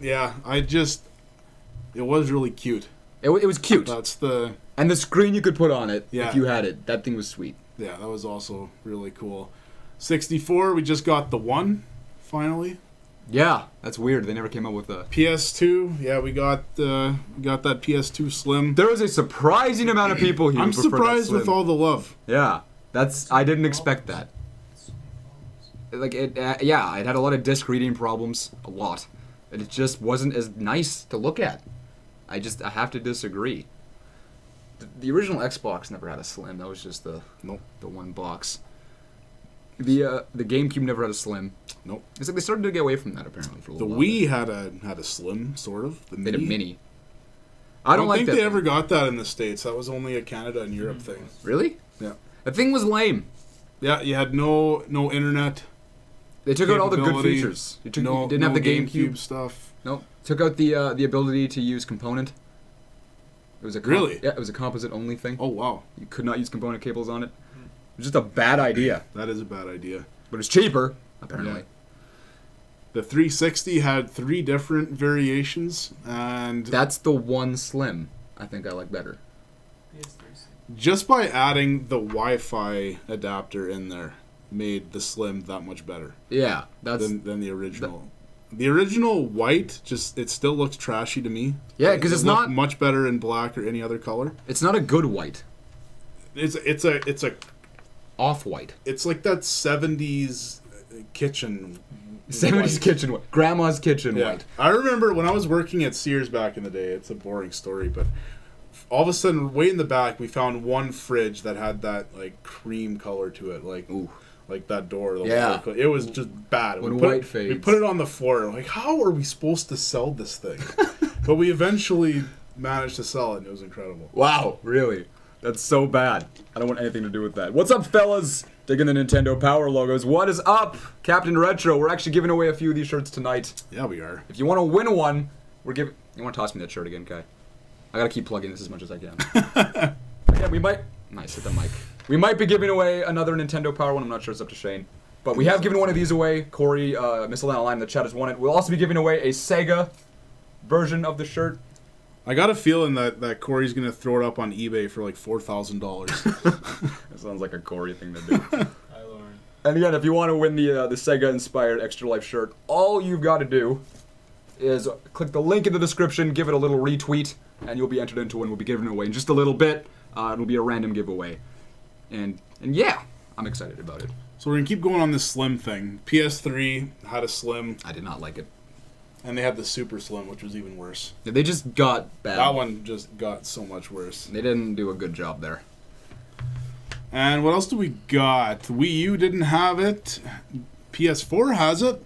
yeah, it was really cute. It was cute. That's the And the screen you could put on it Yeah. if you had it. That thing was sweet. yeah, that was also really cool. 64, we just got the one finally. Yeah, that's weird. They never came up with a. PS2, yeah, we got that PS2 Slim. There was a surprising amount of people here. I'm who preferred that surprised with Slim. all the love. Yeah, I didn't expect that. Like it had a lot of disc reading problems, a lot. And it just wasn't as nice to look at. I have to disagree. The original Xbox never had a Slim. That was just the one box. The GameCube never had a Slim. Nope. It's like they started to get away from that apparently for a The little while. Wii had a Slim, sort of. The They had a Mini. mini. I don't like think that they thing. ever got that in the States. That was only a Canada and Europe thing. Really? Yeah. The thing was lame. Yeah, you had no internet. They took out all the good Capability. features. You No, didn't have the GameCube GameCube. stuff. Nope. Took out the ability to use component. It was a Really? Yeah, it was a composite only thing. Oh wow, You could not use component cables on it. It was just a bad idea. that is a bad idea. But it's cheaper, apparently. Yeah. The 360 had 3 different variations, and That's the one Slim I think I like better. just by adding the Wi-Fi adapter in there made the Slim that much better. Yeah, that's than the original. The original white, just it still looks trashy to me. Yeah, because it's not much better in black or any other color. It's not a good white. It's a off-white. It's like that 70s kitchen. 70s white. Kitchen white. Grandma's kitchen white. I remember when I was working at Sears back in the day. It's a boring story, but all of a sudden, way in the back, we found one fridge that had that like cream color to it, like. Ooh. Like that door. It was just bad. When white fades. We put it on the floor. Like, how are we supposed to sell this thing? But we eventually managed to sell it, and it was incredible. Wow, really? That's so bad. I don't want anything to do with that. What's up, fellas? Digging the Nintendo Power logos. What is up, Captain Retro? We're actually giving away a few of these shirts tonight. Yeah, we are. If you want to win one, we're giving... You want to toss me that shirt again, Kai? I gotta keep plugging this as much as I can. Yeah, we might... Nice, hit the mic. We might be giving away another Nintendo Power one. I'm not sure, it's up to Shane. But we have given one of these away. Corey, Miss Alana Line in the chat has won it. We'll also be giving away a Sega version of the shirt. I got a feeling that Corey's going to throw it up on eBay for like $4,000. That sounds like a Corey thing to do. Hi, Lauren. And again, if you want to win the Sega-inspired Extra Life shirt, all you've got to do is click the link in the description, give it a little retweet, and you'll be entered into one. We'll be giving it away in just a little bit. It'll be a random giveaway. And yeah, I'm excited about it. So we're going to keep going on this Slim thing. PS3 had a Slim. I did not like it. And they had the Super Slim, which was even worse. Yeah, they just got bad. That one just got so much worse. They didn't do a good job there. And what else do we got? Wii U didn't have it. PS4 has it.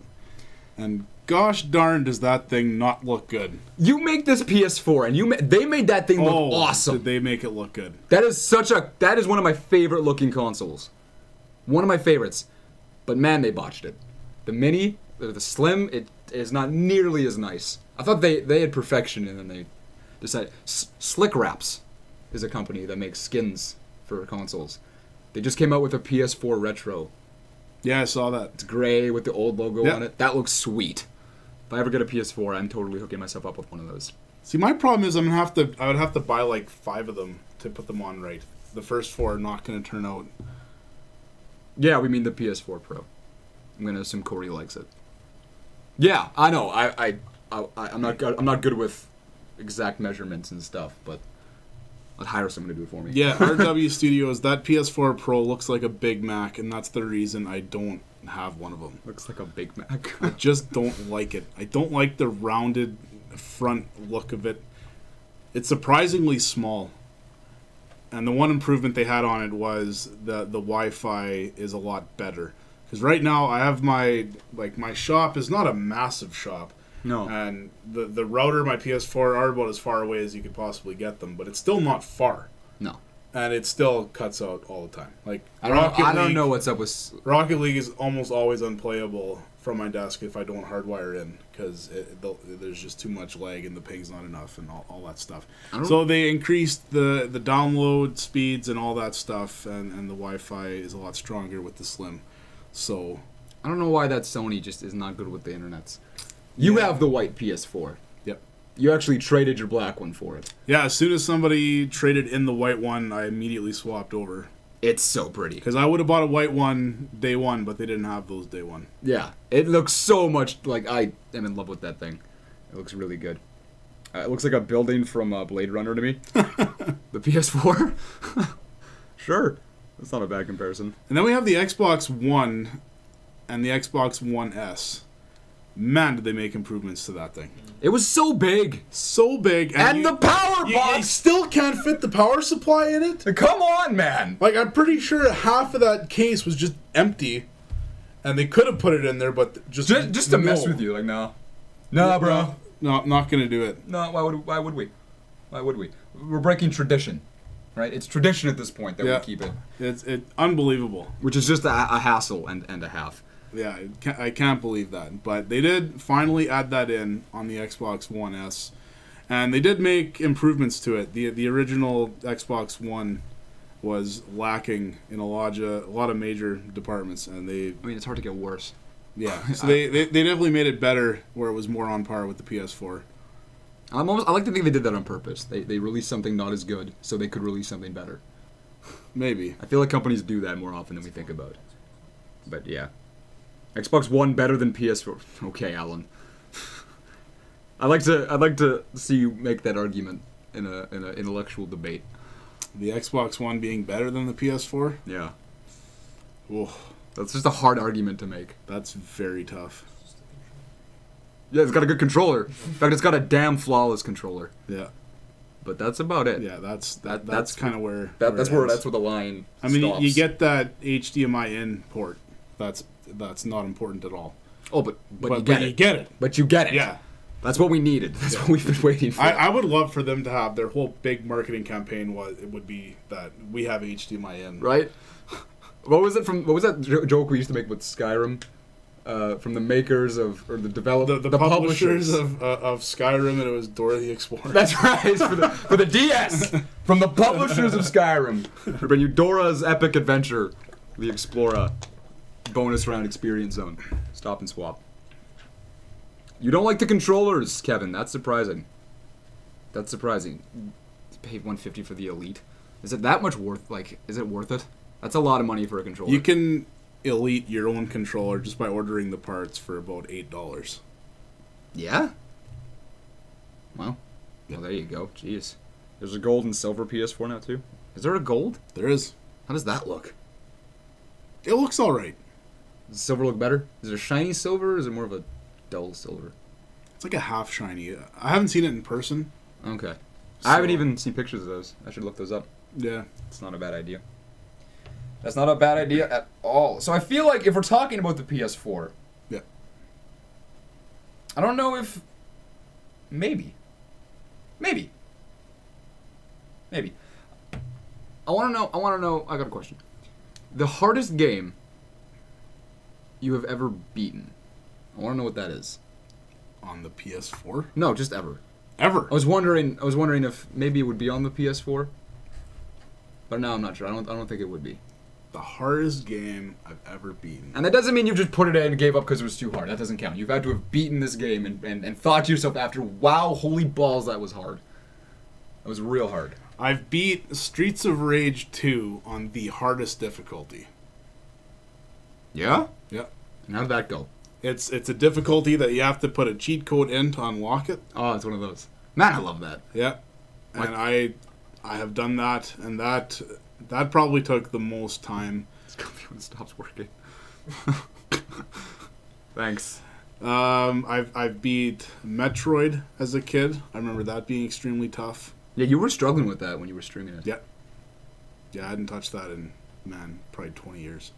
And gosh darn does that thing not look good. You make this PS4 and they made that thing look awesome. Did they make it look good? That is one of my favorite looking consoles. One of my favorites. But man, they botched it. The Mini, the Slim, it is not nearly as nice. I thought they had perfection and then they decided. Slick Wraps is a company that makes skins for consoles. They just came out with a PS4 Retro. Yeah, I saw that. It's gray with the old logo on it. That looks sweet. If I ever get a PS4, I'm totally hooking myself up with one of those. See, my problem is I would have to buy like 5 of them to put them on right. The first 4 are not going to turn out. Yeah, we mean the PS4 Pro. I'm going to assume Corey likes it. Yeah, I know. I'm not good with exact measurements and stuff, but I'd hire someone to do it for me. Yeah, RW Studios, that PS4 Pro looks like a Big Mac, and that's the reason I don't have one of them. Looks like a Big Mac. I just don't like it. I don't like the rounded front look of it. It's surprisingly small. And the one improvement they had on it was the Wi-Fi is a lot better. Because right now I have my shop is not a massive shop. No. And the router, my PS4 are about as far away as you could possibly get them, but it's still not far. No. And it still cuts out all the time. Like I don't know what's up with Rocket League is almost always unplayable from my desk if I don't hardwire in because there's just too much lag and the ping's not enough and all that stuff. So they increased the download speeds and all that stuff, and the Wi-Fi is a lot stronger with the Slim. So I don't know why that Sony just is not good with the internets. You have the white PS4. Yep. You actually traded your black one for it. Yeah, as soon as somebody traded in the white one, I immediately swapped over. It's so pretty. Because I would have bought a white one day one, but they didn't have those day one. Yeah, it looks so much like I am in love with that thing. It looks really good. It looks like a building from Blade Runner to me. The PS4? Sure. That's not a bad comparison. And then we have the Xbox One and the Xbox One S. Man, did they make improvements to that thing. It was so big. So big. And the power box! You still can't fit the power supply in it? Come on, man! Like, I'm pretty sure half of that case was just empty. And they could have put it in there, but just to mess with you. Like, no. No, bro. No, I'm not going to do it. No, why would we? Why would we? We're breaking tradition. Right? It's tradition at this point that we keep it. It's unbelievable. Which is just a hassle and a half. Yeah, I can't believe that. But they did finally add that in on the Xbox One S. And they did make improvements to it. The original Xbox One was lacking in a lot of major departments. And it's hard to get worse. Yeah, so they definitely made it better where it was more on par with the PS4. I like to think they did that on purpose. They released something not as good so they could release something better. Maybe. I feel like companies do that more often than we think about. But yeah. Xbox One better than PS4. Okay, Alan. I'd like to see you make that argument in an intellectual debate. The Xbox One being better than the PS4? Yeah. Ooh, That's just a hard argument to make. that's very tough. Yeah, it's got a good controller. In fact, it's got a damn flawless controller. Yeah. But that's about it. Yeah, that's That's kind of where That's where the line I mean, stops. you get that HDMI in port. That's not important at all. Oh, but you you get it. But you get it. Yeah. That's what we needed. That's what we've been waiting for. I would love for them to have their whole big marketing campaign would be that we have HDMI in. Right? What was that joke we used to make with Skyrim? From the makers of, or the developers, The publishers of Skyrim, and it was Dora the Explorer. That's right, for the DS, from the publishers of Skyrim. We bring you Dora's epic adventure, the Explorer bonus round experience zone. Stop and swap. You don't like the controllers, Kevin. That's surprising. That's surprising. Pay $150 for the Elite. Is it that much worth? Like, is it worth it? That's a lot of money for a controller. You can Elite your own controller just by ordering the parts for about $8. Yeah? Well, there you go. Jeez. There's a gold and silver PS4 now, too. Is there a gold? There is. How does that look? It looks all right. Does silver look better? Is it a shiny silver, or is it more of a dull silver? It's like a half shiny. I haven't seen it in person. Okay. So, I haven't even seen pictures of those. I should look those up. Yeah. It's not a bad idea. That's not a bad idea at all. So I feel like if we're talking about the PS4... Yeah. I don't know if... Maybe. I want to know... I got a question. The hardest game you have ever beaten. I want to know what that is. On the PS4? No, just ever. Ever. I was wondering if maybe it would be on the PS4. But now I'm not sure. I don't think it would be. The hardest game I've ever beaten. And that doesn't mean you just put it in and gave up because it was too hard. That doesn't count. You've had to have beaten this game and thought to yourself after, wow, holy balls, that was hard. That was real hard. I've beat Streets of Rage 2 on the hardest difficulty. Yeah? Yeah. And how did that go? It's a difficulty that you have to put a cheat code in to unlock it. Oh, it's one of those. Man, I love that. Yeah. And I have done that, and that probably took the most time. It's gonna be when it stops working. Thanks. I've beat Metroid as a kid. I remember that being extremely tough. Yeah, you were struggling with that when you were streaming it. Yeah. Yeah, I hadn't touched that in, probably 20 years.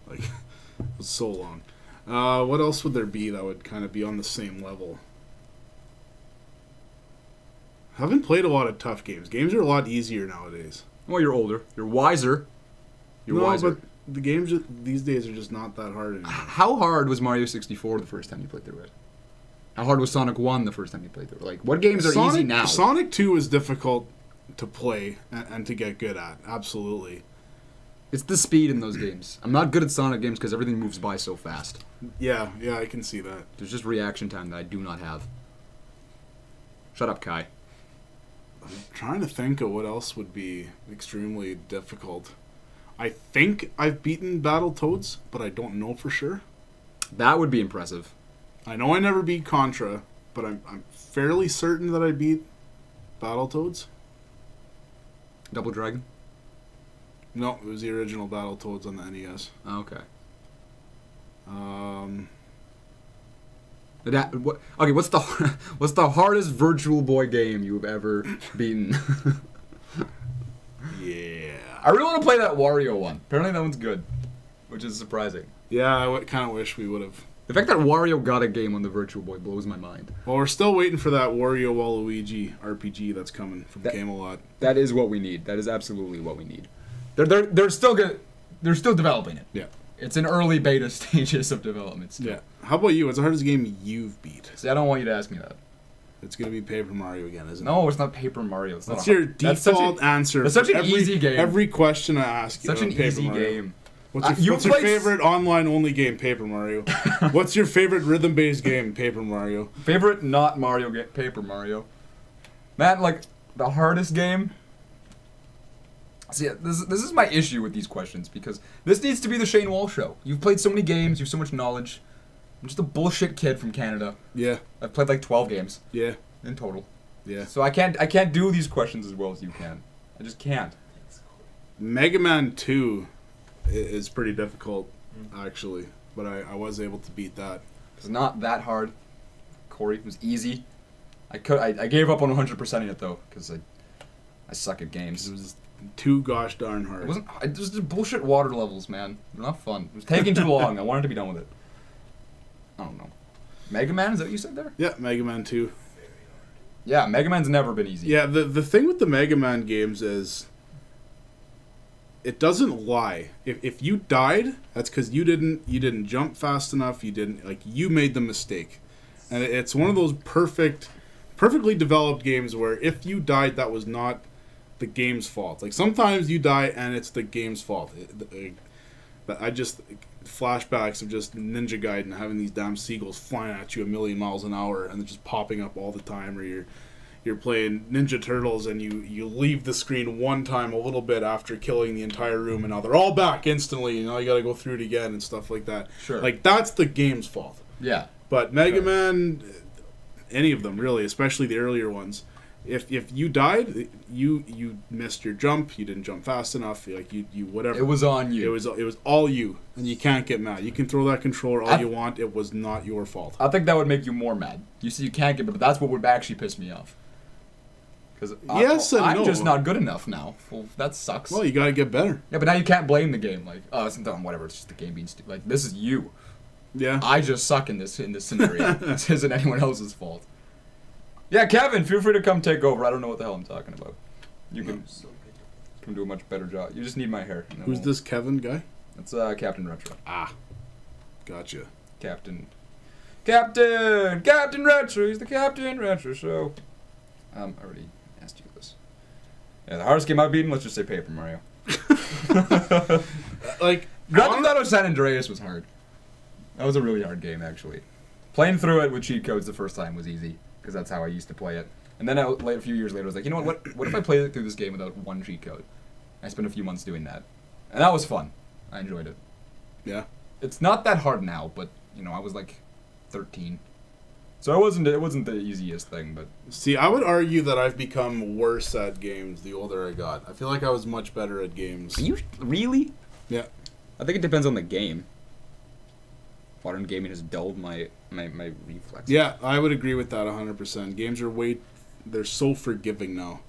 Like, it was so long. What else would there be that would kind of be on the same level? I haven't played a lot of tough games. Games are a lot easier nowadays. Well, you're older. You're wiser. You're wiser. But the games these days are just not that hard anymore. How hard was Mario 64 the first time you played through it? How hard was Sonic 1 the first time you played through it? Like, what games are easy now? Sonic 2 is difficult to play and to get good at. Absolutely. It's the speed in those games. I'm not good at Sonic games because everything moves by so fast. Yeah, I can see that. There's just reaction time that I do not have. Shut up, Kai. I'm trying to think of what else would be extremely difficult. I think I've beaten Battletoads, but I don't know for sure. That would be impressive. I know I never beat Contra, but I'm fairly certain that I beat Battletoads. Double Dragon? No, it was the original Battletoads on the NES. Oh, okay. What's the hardest Virtual Boy game you have ever beaten? Yeah. I really want to play that Wario one. Apparently that one's good, which is surprising. Yeah, I kind of wish we would have. The fact that Wario got a game on the Virtual Boy blows my mind. Well, we're still waiting for that Wario Waluigi RPG that's coming from Camelot. That is what we need. That is absolutely what we need. They're still good. They're still developing it. Yeah. It's in early beta stages of development still. Yeah. How about you? What's the hardest game you've beat? See, I don't want you to ask me that. It's going to be Paper Mario again, isn't it? No, it's not Paper Mario. That's your default answer. That's such an easy game. Every question I ask you. Such an easy game. What's your favorite online-only game? Paper Mario. What's your favorite rhythm-based game? Paper Mario. Favorite not Mario game? Paper Mario. Man, like, the hardest game? See, this is my issue with these questions, because this needs to be the Shane Wall show. You've played so many games, you have so much knowledge. I'm just a bullshit kid from Canada. Yeah. I've played like 12 games. Yeah. In total. Yeah. So I can't do these questions as well as you can. I just can't. Mega Man 2 is pretty difficult, actually, but I was able to beat that. It's not that hard. Corey, it was easy. I gave up on 100%ing it though, because I suck at games. It was too gosh darn hard. It was just bullshit water levels, man. They're not fun. It was taking too long. I wanted to be done with it. I don't know. Mega Man, is that what you said there? Yeah, Mega Man 2. Yeah, Mega Man's never been easy. Yeah, the thing with the Mega Man games is it doesn't lie. If you died, that's because you didn't jump fast enough. You made the mistake, and it's one of those perfectly developed games where if you died, that was not the game's fault. Like sometimes you die and it's the game's fault. Flashbacks of just Ninja Gaiden having these damn seagulls flying at you a million miles an hour and just popping up all the time, or you're playing Ninja Turtles and you leave the screen one time a little bit after killing the entire room, and now they're all back instantly, and now you gotta go through it again and stuff like that. Sure. Like, that's the game's fault. Yeah. But Mega Man, any of them really, especially the earlier ones, if you died, you missed your jump, you didn't jump fast enough, like you whatever. It was on you. It was all you, and you can't get mad. You can throw that controller all you want. It was not your fault. I think that would make you more mad. You see, you can't get, but that's what would actually piss me off. Because I'm just not good enough now. Well, that sucks. Well, you gotta get better. Yeah, but now you can't blame the game. Like, oh, it's not whatever. It's just the game being stupid. Like, this is you. Yeah. I just suck in this scenario. This isn't anyone else's fault. Yeah, Kevin, feel free to come take over. I don't know what the hell I'm talking about. You can do a much better job. You just need my hair. Who's this Kevin guy? It's Captain Retro. Ah, gotcha. Captain Retro. He's the Captain Retro show. I already asked you this. Yeah, the hardest game I've beaten. Let's just say Paper Mario. Like, Grand Theft Auto San Andreas was hard. That was a really hard game, actually. Playing through it with cheat codes the first time was easy, because that's how I used to play it. And then a few years later, I was like, you know what if I played through this game without one cheat code? I spent a few months doing that. And that was fun. I enjoyed it. Yeah. It's not that hard now, but, I was like 13. So it wasn't the easiest thing, but... See, I would argue that I've become worse at games the older I got. I feel like I was much better at games. Are you really? Yeah. I think it depends on the game. Modern gaming has dulled my reflexes. Yeah, I would agree with that 100%. Games are they're so forgiving now.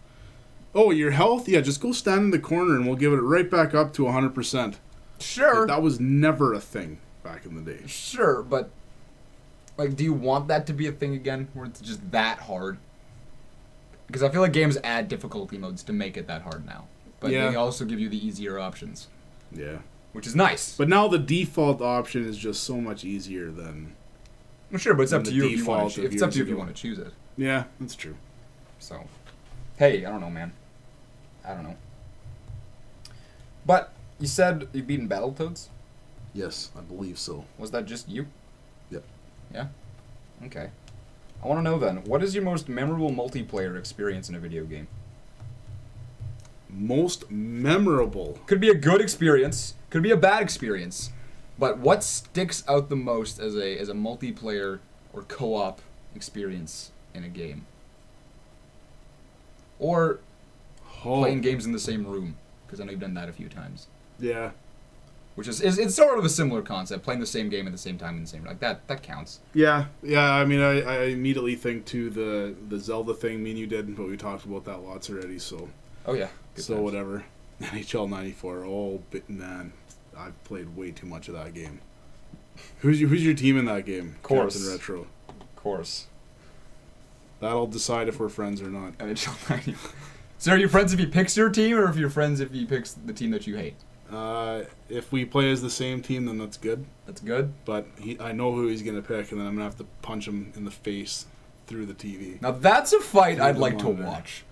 Oh, your health? Yeah, just go stand in the corner and we'll give it right back up to 100%. Sure. Like, that was never a thing back in the day. Sure, but like, do you want that to be a thing again, where it's just that hard? Because I feel like games add difficulty modes to make it that hard now. But they also give you the easier options. Yeah. Which is nice. But now the default option is just so much easier than... Well, sure, but it's up to you if you want to. It's up to you if you want to choose it. Yeah, that's true. So, hey, I don't know, man. I don't know. But you said you've beaten Battletoads? Yes, I believe so. Was that just you? Yep. Yeah? Okay. I want to know then, what is your most memorable multiplayer experience in a video game? Most memorable? Could be a good experience, could be a bad experience, but what sticks out the most as a multiplayer or co-op experience in a game? Or playing games in the same room, because I know you've done that a few times. Yeah. Which is it's sort of a similar concept, playing the same game at the same time in the same, like that counts. Yeah, I mean, I immediately think to the Zelda thing me and you did, but we talked about that lots already, so... Oh yeah. So times. Whatever. NHL 94, man, I've played way too much of that game. Who's your team in that game? Of course. Captain Retro. Of course. That'll decide if we're friends or not. NHL 94. So are you friends if he picks your team, or if you're friends if he picks the team that you hate? If we play as the same team, then that's good. That's good? But I know who he's going to pick, and then I'm going to have to punch him in the face through the TV. Now that's a fight I'd like to watch.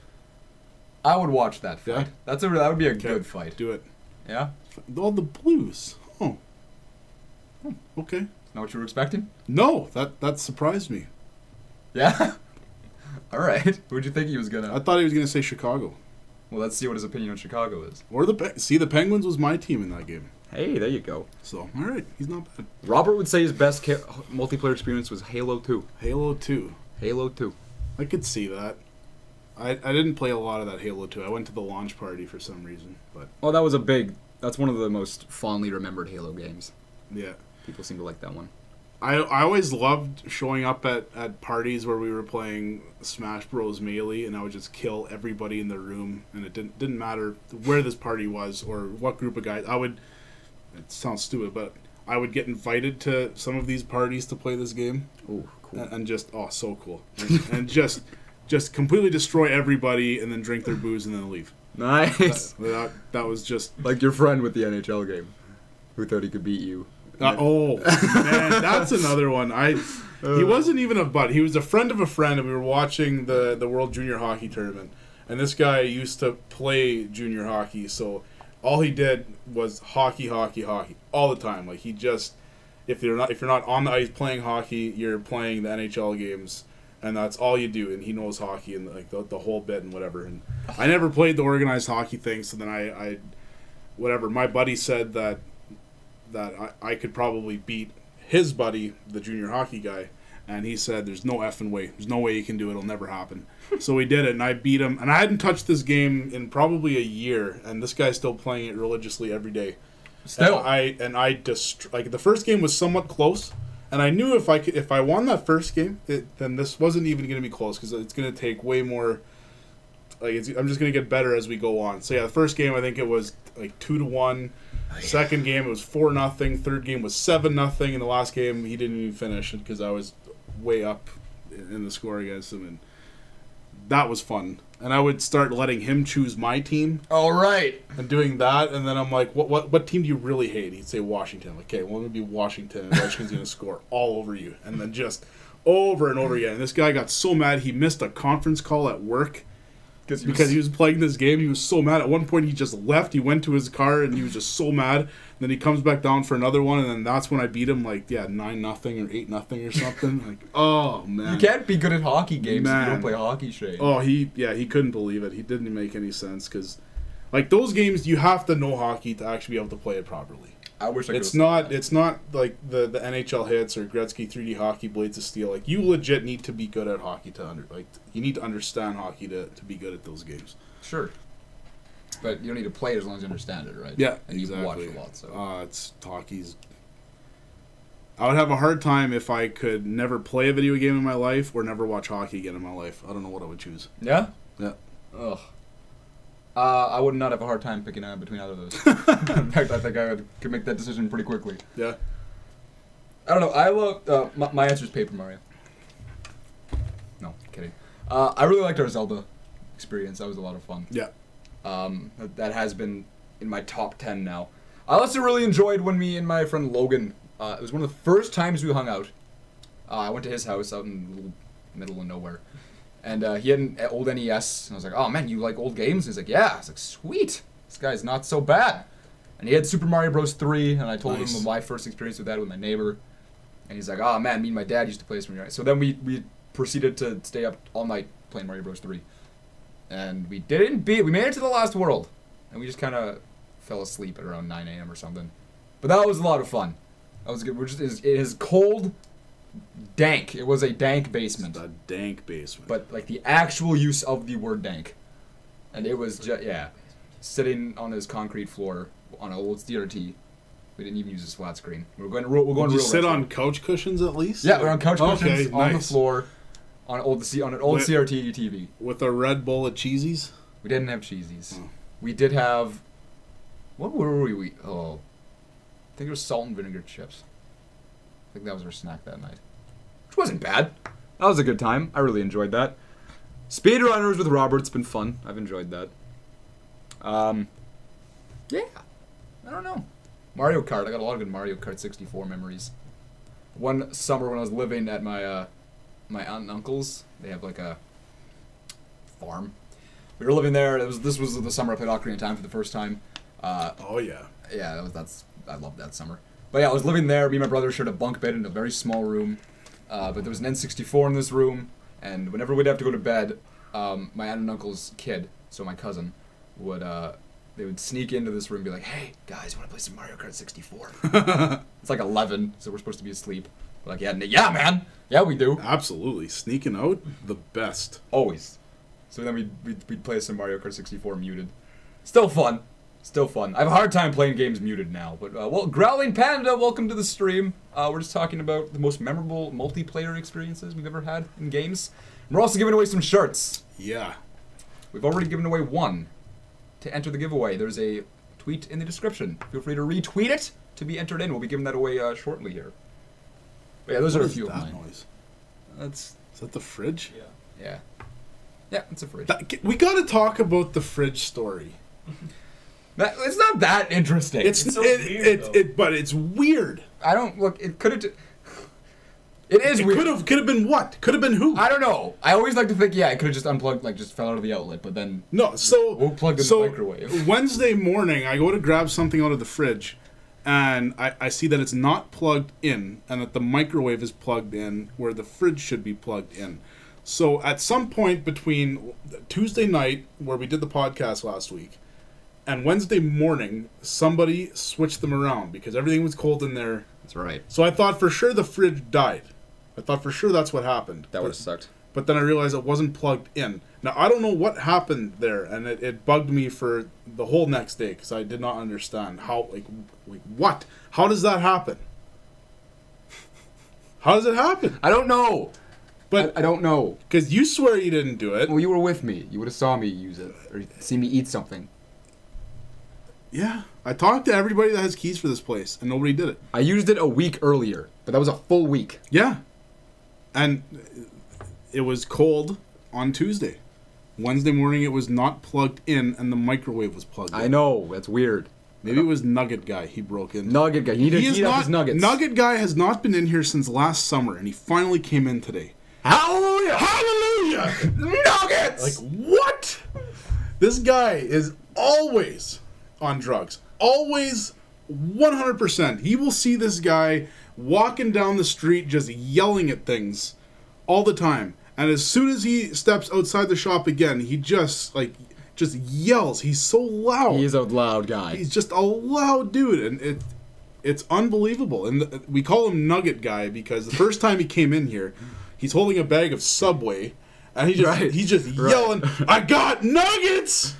I would watch that fight. Yeah? That would be a good fight. Do it. Yeah? All the Blues. Oh. Okay. Is that what you were expecting? No, that surprised me. Yeah? Alright. Who'd you think he was going to... I thought he was going to say Chicago. Well, let's see what his opinion on Chicago is. Or the Penguins was my team in that game. Hey, there you go. So, all right, he's not bad. Robert would say his best multiplayer experience was Halo 2. Halo 2. Halo 2. I could see that. I didn't play a lot of that Halo 2. I went to the launch party for some reason, but Oh, that's one of the most fondly remembered Halo games. yeah. People seem to like that one. I always loved showing up at parties where we were playing Smash Bros. Melee, and I would just kill everybody in the room, and it didn't matter where this party was or what group of guys. It sounds stupid, but I would get invited to some of these parties to play this game. Oh, cool. And just, so cool. And just completely destroy everybody, and then drink their booze, and then leave. Nice. That was just... Like your friend with the NHL game, who thought he could beat you. Man, that's another one. He wasn't even a butt. He was a friend of a friend, and we were watching the World Junior Hockey Tournament. And this guy used to play junior hockey, so all he did was hockey all the time. Like he just, if you're not on the ice playing hockey, you're playing the NHL games, and that's all you do. And he knows hockey and like the whole bit and whatever. And I never played the organized hockey thing, so then I whatever. My buddy said that I could probably beat his buddy, the junior hockey guy, and he said there's no effing way. There's no way you can do it. It'll never happen. So we did it, and I beat him. And I hadn't touched this game in probably a year, and this guy's still playing it religiously every day. Still. And I just like the first game was somewhat close, and I knew if I won that first game, then this wasn't even going to be close because it's going to take way more. I'm just going to get better as we go on. So yeah, the first game I think it was like 2-1. Second game it was 4-0. Third game was 7-0. And the last game he didn't even finish because I was way up in the score against him, and that was fun. And I would start letting him choose my team. All right. And doing that, and then I'm like, what team do you really hate? He'd say Washington. I'm like, okay, well, it would be Washington, and Washington's going to score all over you, and then just over and over again. And this guy got so mad he missed a conference call at work. Because he was playing this game, he was so mad. At one point, he just left. He went to his car, and he was just so mad. And then he comes back down for another one, and then that's when I beat him, 9-0 or 8-0 or something. Like, oh man, you can't be good at hockey games if you don't play hockey, Shane. Oh, he couldn't believe it. He didn't make any sense because, those games, you have to know hockey to actually be able to play it properly. I wish I could. It's not like the NHL hits or Gretzky 3D hockey blades of steel. Like you legit need to be good at hockey you need to understand hockey to be good at those games. Sure. But you don't need to play it as long as you understand it, right? Yeah, and exactly. you watch a lot. So it's hockey's. I would have a hard time if I could never play a video game in my life or never watch hockey again in my life. I don't know what I would choose. Yeah. Yeah. Ugh. I would not have a hard time picking between either of those. In fact, I think I could make that decision pretty quickly. Yeah. I don't know. I love my answer is Paper Mario. No, kidding. I really liked our Zelda experience. That was a lot of fun. Yeah. That has been in my top 10 now. I also really enjoyed when me and my friend Logan. It was one of the first times we hung out. I went to his house out in the middle of nowhere. And he had an old NES, and I was like, oh man, you like old games? And he's like, yeah. I was like, sweet. This guy's not so bad. And he had Super Mario Bros. 3, and I told him of my first experience with that with my neighbor. And he's like, oh man, me and my dad used to play Super Mario. So then we proceeded to stay up all night playing Mario Bros. 3. And we made it to the last world. And we just kind of fell asleep at around 9 a.m. or something. But that was a lot of fun. That was good. It is cold, dank. It was a dank basement. Just a dank basement. But like the actual use of the word dank. And it was just, sitting on this concrete floor on an old CRT. We didn't even use this flat screen. We're going Did you real sit retro. on couch cushions at least? Yeah, we're on couch cushions on the nice. floor on an old CRT TV. With a Red Bull of cheesies? We didn't have cheesies. Oh. We did have, what were we? Oh, I think it was salt and vinegar chips. I think that was our snack that night. Which wasn't bad. That was a good time. I really enjoyed that. Speedrunners with Robert's been fun. I've enjoyed that. Yeah. I don't know. Mario Kart. I got a lot of good Mario Kart 64 memories. One summer when I was living at my my aunt and uncle's, they have like a farm. We were living there. This was the summer I played Ocarina of Time for the first time. Oh yeah. Yeah, I loved that summer. But yeah, I was living there. Me and my brother shared a bunk bed in a very small room. But there was an N64 in this room, and whenever we'd have to go to bed, my aunt and uncle's kid, so my cousin, would they would sneak into this room and be like, "Hey guys, you want to play some Mario Kart 64?" It's like 11, so we're supposed to be asleep. We're like, yeah, man, yeah, we do. Absolutely, sneaking out, the best. Always. So then we'd play some Mario Kart 64 muted. Still fun. Still fun. I have a hard time playing games muted now. But, well, Growling Panda, welcome to the stream. We're just talking about the most memorable multiplayer experiences we've ever had in games. And we're also giving away some shirts. Yeah. We've already given away one. To enter the giveaway, there's a tweet in the description. Feel free to retweet it to be entered in. We'll be giving that away shortly here. But yeah, those are a few of mine. Noise? Is that the fridge? Yeah. Yeah, it's a fridge. We gotta talk about the fridge story. It's not that interesting. It's so weird, but it's weird. I don't look. It could have. It is weird. Could have been what? Could have been who? I don't know. I always like to think, yeah, it could have just unplugged, like just fell out of the outlet, but then no. So we'll plug in the microwave. Wednesday morning, I go to grab something out of the fridge, and I see that it's not plugged in, and that the microwave is plugged in where the fridge should be plugged in. So at some point between Tuesday night, where we did the podcast last week, and Wednesday morning, somebody switched them around because everything was cold in there. That's right. So I thought for sure the fridge died. I thought for sure that's what happened. That would have sucked. But then I realized it wasn't plugged in. Now, I don't know what happened there, and it bugged me for the whole next day because I did not understand how, like what? How does that happen? How does it happen? I don't know. But I don't know. Because you swear you didn't do it. Well, you were with me. You would have saw me use it or see me eat something. Yeah. I talked to everybody that has keys for this place, and nobody did it. I used it a week earlier, but that was a full week. Yeah. And it was cold on Tuesday. Wednesday morning, it was not plugged in, and the microwave was plugged in. I know. That's weird. Maybe it was Nugget Guy he broke in. Nugget Guy. He heat up his nuggets. Nugget Guy has not been in here since last summer, and he finally came in today. Hallelujah! Hallelujah! Nuggets! Like, what? This guy is always on drugs. Always 100%. He will see this guy walking down the street just yelling at things all the time. And as soon as he steps outside the shop again, he just yells. He's so loud. He is a loud guy. He's just a loud dude, and it's unbelievable. And we call him Nugget Guy because the first time he came in here, he's holding a bag of Subway, and he's just yelling, "I got nuggets!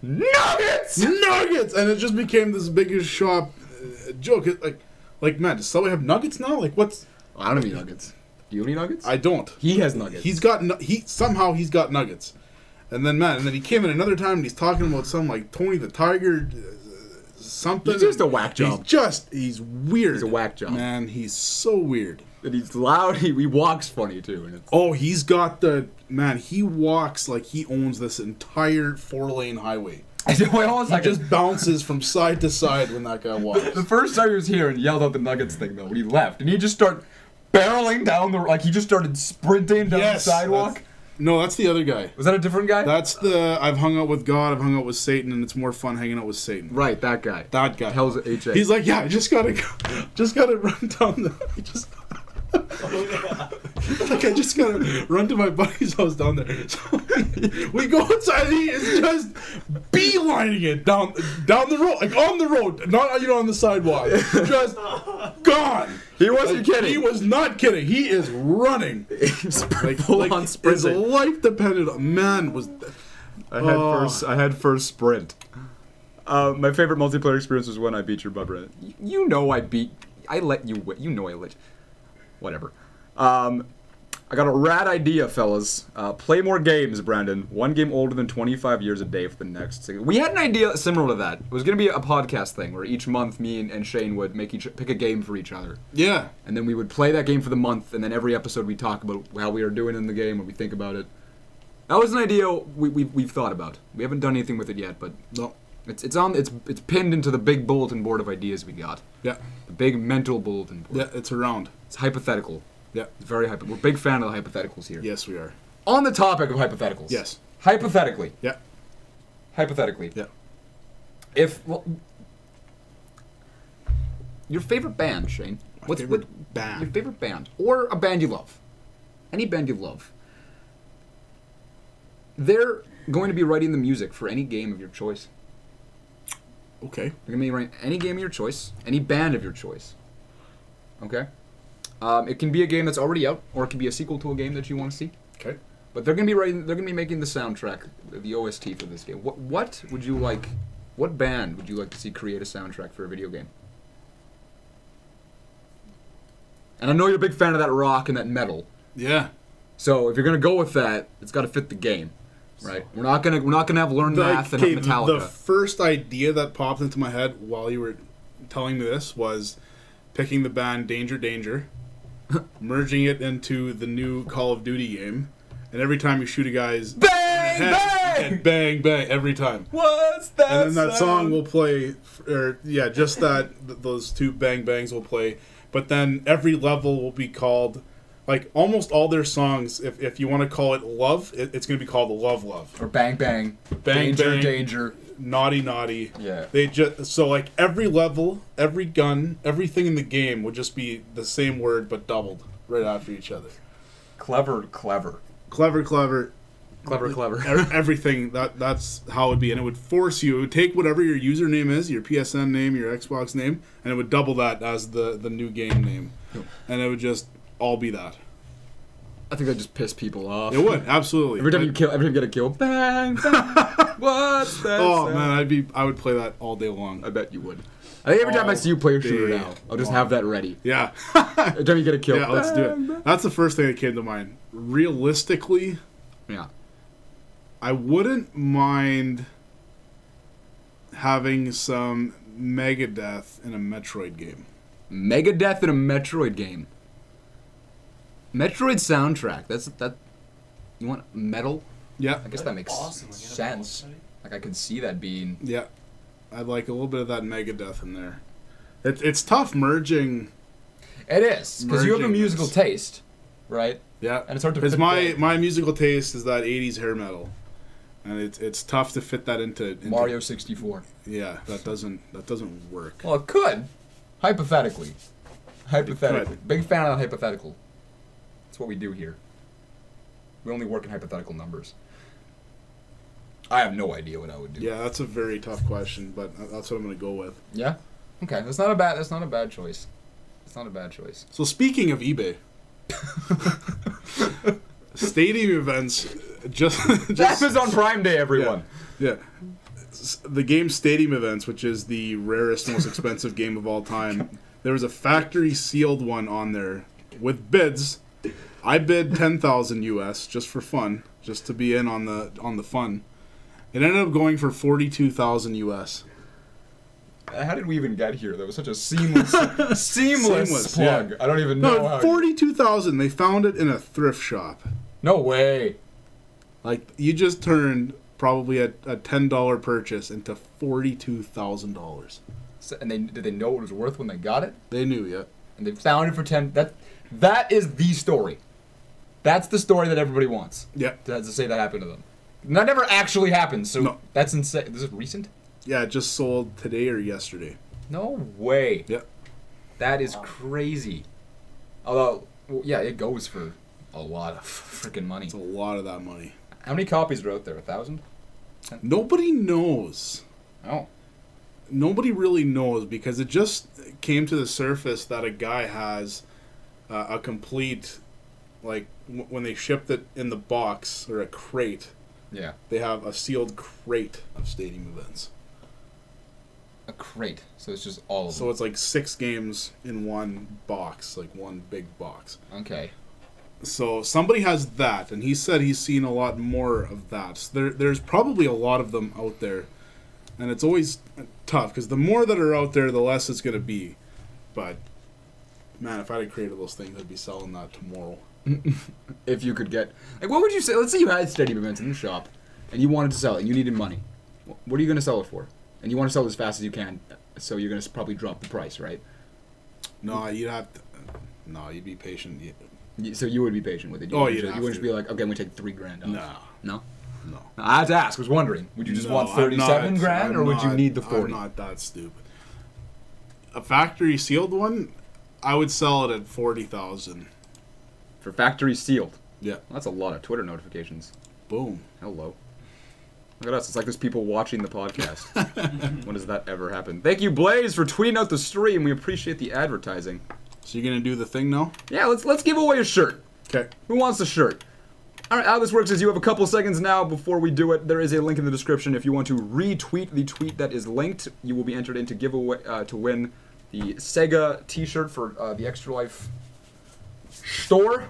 Nuggets! Nuggets!" And it just became this biggest shop joke. Like, man, does Subway have nuggets now? Like, what's... I don't have any nuggets. Do you have any nuggets? I don't. He has nuggets. Somehow he's got nuggets. And then he came in another time and he's talking about some, like, Tony the Tiger, something. He's just a whack job. He's weird. He's a whack job. Man, he's so weird. And he's loud. He walks funny, too. And he's got he walks like he owns this entire 4-lane highway. He just bounces from side to side when that guy walks. The first time he was here and yelled out the Nuggets thing, though, when he left, and he just started barreling down he just started sprinting down the sidewalk. That's the other guy. Was that a different guy? That's I've hung out with God, I've hung out with Satan, and it's more fun hanging out with Satan. Right, that guy. That guy. Hell's HA. He's like, yeah, I just gotta run down the... I just gotta run to my buddy's house down there. So we go outside and he is just beelining it down the road, like on the road, not on the sidewalk. Just gone. He wasn't kidding. He was not kidding. He is running. Full on sprinting. His life depended on... Man, was... I had first sprint. My favorite multiplayer experience was when I beat your butt, Brandon. You know I let you win. You know I let... Whatever. I got a rad idea, fellas. Play more games, Brandon. One game older than 25 years a day for the next 6. We had an idea similar to that. It was going to be a podcast thing where each month me and Shane would pick a game for each other. Yeah. And then we would play that game for the month, and then every episode we'd talk about how we are doing in the game, what we think about it. That was an idea we've thought about. We haven't done anything with it yet, but no. It's pinned into the big bulletin board of ideas we got. Yeah. The big mental bulletin board. Yeah, it's around. It's hypothetical. Yeah. It's very We're a big fan of the hypotheticals here. Yes, we are. On the topic of hypotheticals. Yes. Hypothetically. Yeah. Hypothetically. Yeah. Your favorite band, Shane. Your favorite band. Or a band you love. Any band you love. They're going to be writing the music for any game of your choice. Okay. They're going to be writing any game of your choice, any band of your choice. Okay? It can be a game that's already out, or it can be a sequel to a game that you want to see. Okay. But they're going to be writing. They're going to be making the soundtrack, the OST for this game. What would you like? What band would you like to see create a soundtrack for a video game? And I know you're a big fan of that rock and that metal. Yeah. So if you're gonna go with that, it's got to fit the game, right? We're not gonna have learn math and Metallica. The first idea that popped into my head while you were telling me this was picking the band Danger Danger, merging it into the new Call of Duty game, and every time you shoot a guy's bang head, bang bang every time. What's that? And then that song will play, or yeah, just those two bang bangs will play. But then every level will be called, like almost all their songs, if you want to call it love, it's going to be called Love Love. Or Bang Bang. Bang Danger Bang. Danger. Naughty Naughty. Yeah. So like every level, every gun, everything in the game would just be the same word but doubled right after each other. Clever. Everything, that's how it would be. And it would force you, it would take whatever your username is, your PSN name, your Xbox name, and it would double that as the new game name. And it would just all be that. I think that just piss people off. It would, absolutely. Every time you get a kill, bang, bang. What's that? Oh sound? man, I would play that all day long. I bet you would. I think every time I see you play a shooter now, I'll just have that ready. Yeah. Every time you get a kill, yeah, let's do it. That's the first thing that came to mind. Realistically, yeah, I wouldn't mind having some Megadeth in a Metroid game. Megadeth in a Metroid game. Metroid soundtrack. That. You want metal? Yeah. I guess that makes sense. Like I could see that being. Yeah. I'd like a little bit of that Megadeth in there. It's tough merging. It is because you have a merging musical this. taste, right? Yeah. And it's hard to. Because fit my musical taste is that 80s hair metal, and it's tough to fit that into Mario 64. Yeah, that doesn't work. Well, it could, hypothetically. Hypothetically, big fan of hypothetical. That's what we do here. We only work in hypothetical numbers. I have no idea what I would do. Yeah, that's a very tough question, but that's what I'm going to go with. Yeah. Okay, that's not a bad choice. It's not a bad choice. So speaking of eBay, Stadium events just Amazon Prime Day, everyone. Yeah. The game Stadium events, which is the rarest, most expensive game of all time. There was a factory sealed one on there with bids. I bid 10,000 US just for fun, just to be in on the fun. It ended up going for 42,000 US. How did we even get here? That was such a seamless plug. Yeah. I don't even know how. 42,000. They found it in a thrift shop. No way. Like you just turned probably a $10 purchase into $42,000. So, and did they know what it was worth when they got it? They knew, yeah. And they found it for 10. That is the story. That's the story that everybody wants. Yeah. To say that happened to them. And that never actually happened. So no. That's insane. Is it recent? Yeah, it just sold today or yesterday. No way. Yep. That is crazy. Although, well, yeah, it goes for a lot of freaking money. It's a lot of that money. How many copies are out there? 1,000? Nobody knows. Oh. Nobody really knows because it just came to the surface that a guy has a complete, like, when they shipped it in the box or a crate. Yeah. They have a sealed crate of Stadium events. A crate. So it's just all of them. So it's like 6 games in one box, like one big box. Okay. So somebody has that, and he said he's seen a lot more of that. So there's probably a lot of them out there, and it's always tough because the more that are out there, the less it's going to be. But man, if I had created those things, I'd be selling that tomorrow. If you could get, like, what would you say? Let's say you had Stadium events in the shop, and you wanted to sell it, and you needed money. What are you going to sell it for? And you want to sell it as fast as you can, so you're going to probably drop the price, right? No, you'd have to. No, you'd be patient. So you would be patient with it. You wouldn't just be like, okay, I'm going to take $3,000 off. No? No. I had to ask. I was wondering. Would you just want 37 grand, or would you need the 40? I'm not that stupid. A factory sealed one, I would sell it at 40,000. For factory sealed. Yeah. Well, that's a lot of Twitter notifications. Boom. Hello. Look at us. It's like there's people watching the podcast. When does that ever happen? Thank you, Blaze, for tweeting out the stream. We appreciate the advertising. So you're going to do the thing now? Yeah, let's give away a shirt. Okay. Who wants a shirt? All right, how this works is you have a couple seconds now before we do it. There is a link in the description. If you want to retweet the tweet that is linked, you will be entered into giveaway to win the Sega T-shirt for the Extra Life store.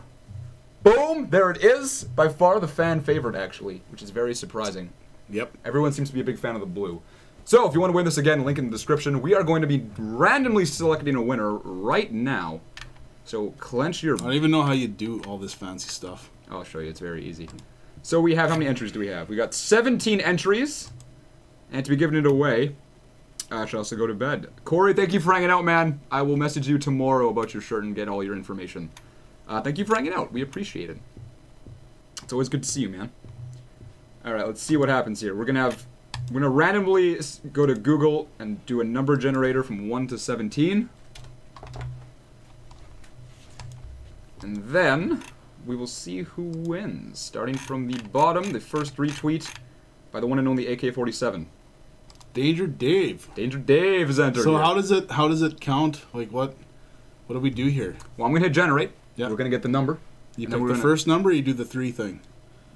Boom! There it is. By far the fan favorite, actually, which is very surprising. Yep. Everyone seems to be a big fan of the blue. So, if you want to win this again, link in the description. We are going to be randomly selecting a winner right now. So, clench your... I don't even know how you do all this fancy stuff. I'll show you. It's very easy. So, we have... How many entries do we have? We got 17 entries. And to be giving it away, I should also go to bed. Corey, thank you for hanging out, man. I will message you tomorrow about your shirt and get all your information. Thank you for hanging out. We appreciate it. It's always good to see you, man. Alright, let's see what happens here. We're gonna randomly go to Google and do a number generator from 1 to 17. And then we will see who wins. Starting from the bottom, the first retweet by the one and only AK-47. Danger Dave. Danger Dave is entered. So here. how does it count? Like what do we do here? Well, I'm gonna hit generate. Yeah. We're gonna get the number. You pick the first number, or you do the 3 thing.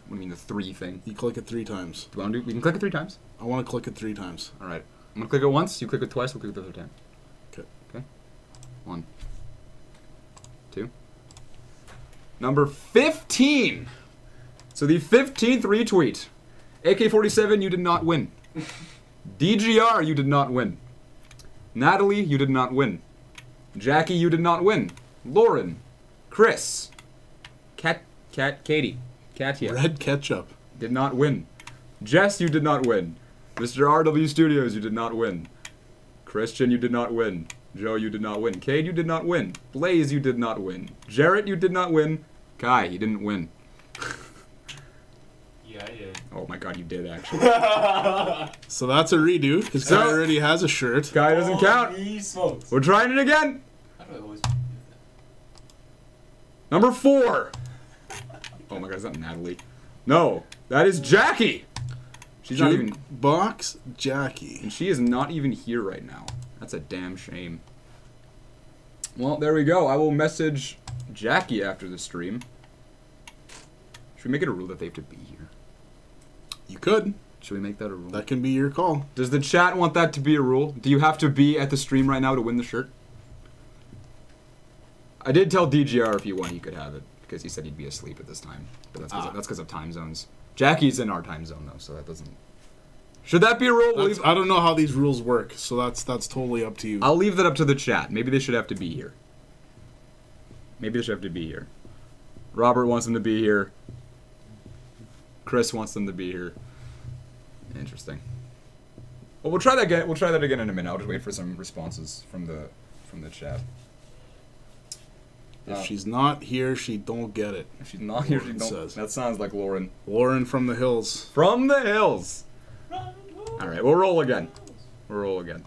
What do you mean the 3 thing? You click it 3 times. Do you want to do? We can click it 3 times. I want to click it 3 times. All right. I'm gonna click it once. You click it twice. We'll click it the third time. Okay. Okay. 1, 2. Number 15. So the 15th retweet. AK-47, you did not win. DGR, you did not win. Natalie, you did not win. Jackie, you did not win. Lauren, Chris, Katie, Katia. Red ketchup. Did not win. Jess, you did not win. Mr. RW Studios, you did not win. Christian, you did not win. Joe, you did not win. Cade, you did not win. Blaze, you did not win. Jarrett, you did not win. Kai, you didn't win. Yeah, I did. Oh my god, you did actually. So that's a redo, because Kai already has a shirt. Kai doesn't count. Smokes. We're trying it again. How do I always do that? Number 4. Oh my god, is that Natalie? No, that is Jackie. She's not even... Box Jackie. And she is not even here right now. That's a damn shame. Well, there we go. I will message Jackie after the stream. Should we make it a rule that they have to be here? You could. Should we make that a rule? That can be your call. Does the chat want that to be a rule? Do you have to be at the stream right now to win the shirt? I did tell DGR if he won he could have it, because he said he'd be asleep at this time. But that's because of time zones. Jackie's in our time zone though, so that doesn't... Should that be a rule? I don't know how these rules work, so that's totally up to you. I'll leave that up to the chat. Maybe they should have to be here. Maybe they should have to be here. Robert wants them to be here. Chris wants them to be here. Interesting. Well, we'll try that again. We'll try that again in a minute. I'll just wait for some responses from the chat. If she's not here, she don't get it. If she's not here, she Lauren don't. says. That sounds like Lauren. Lauren from the hills. From the hills. All right, we'll roll again. We'll roll again.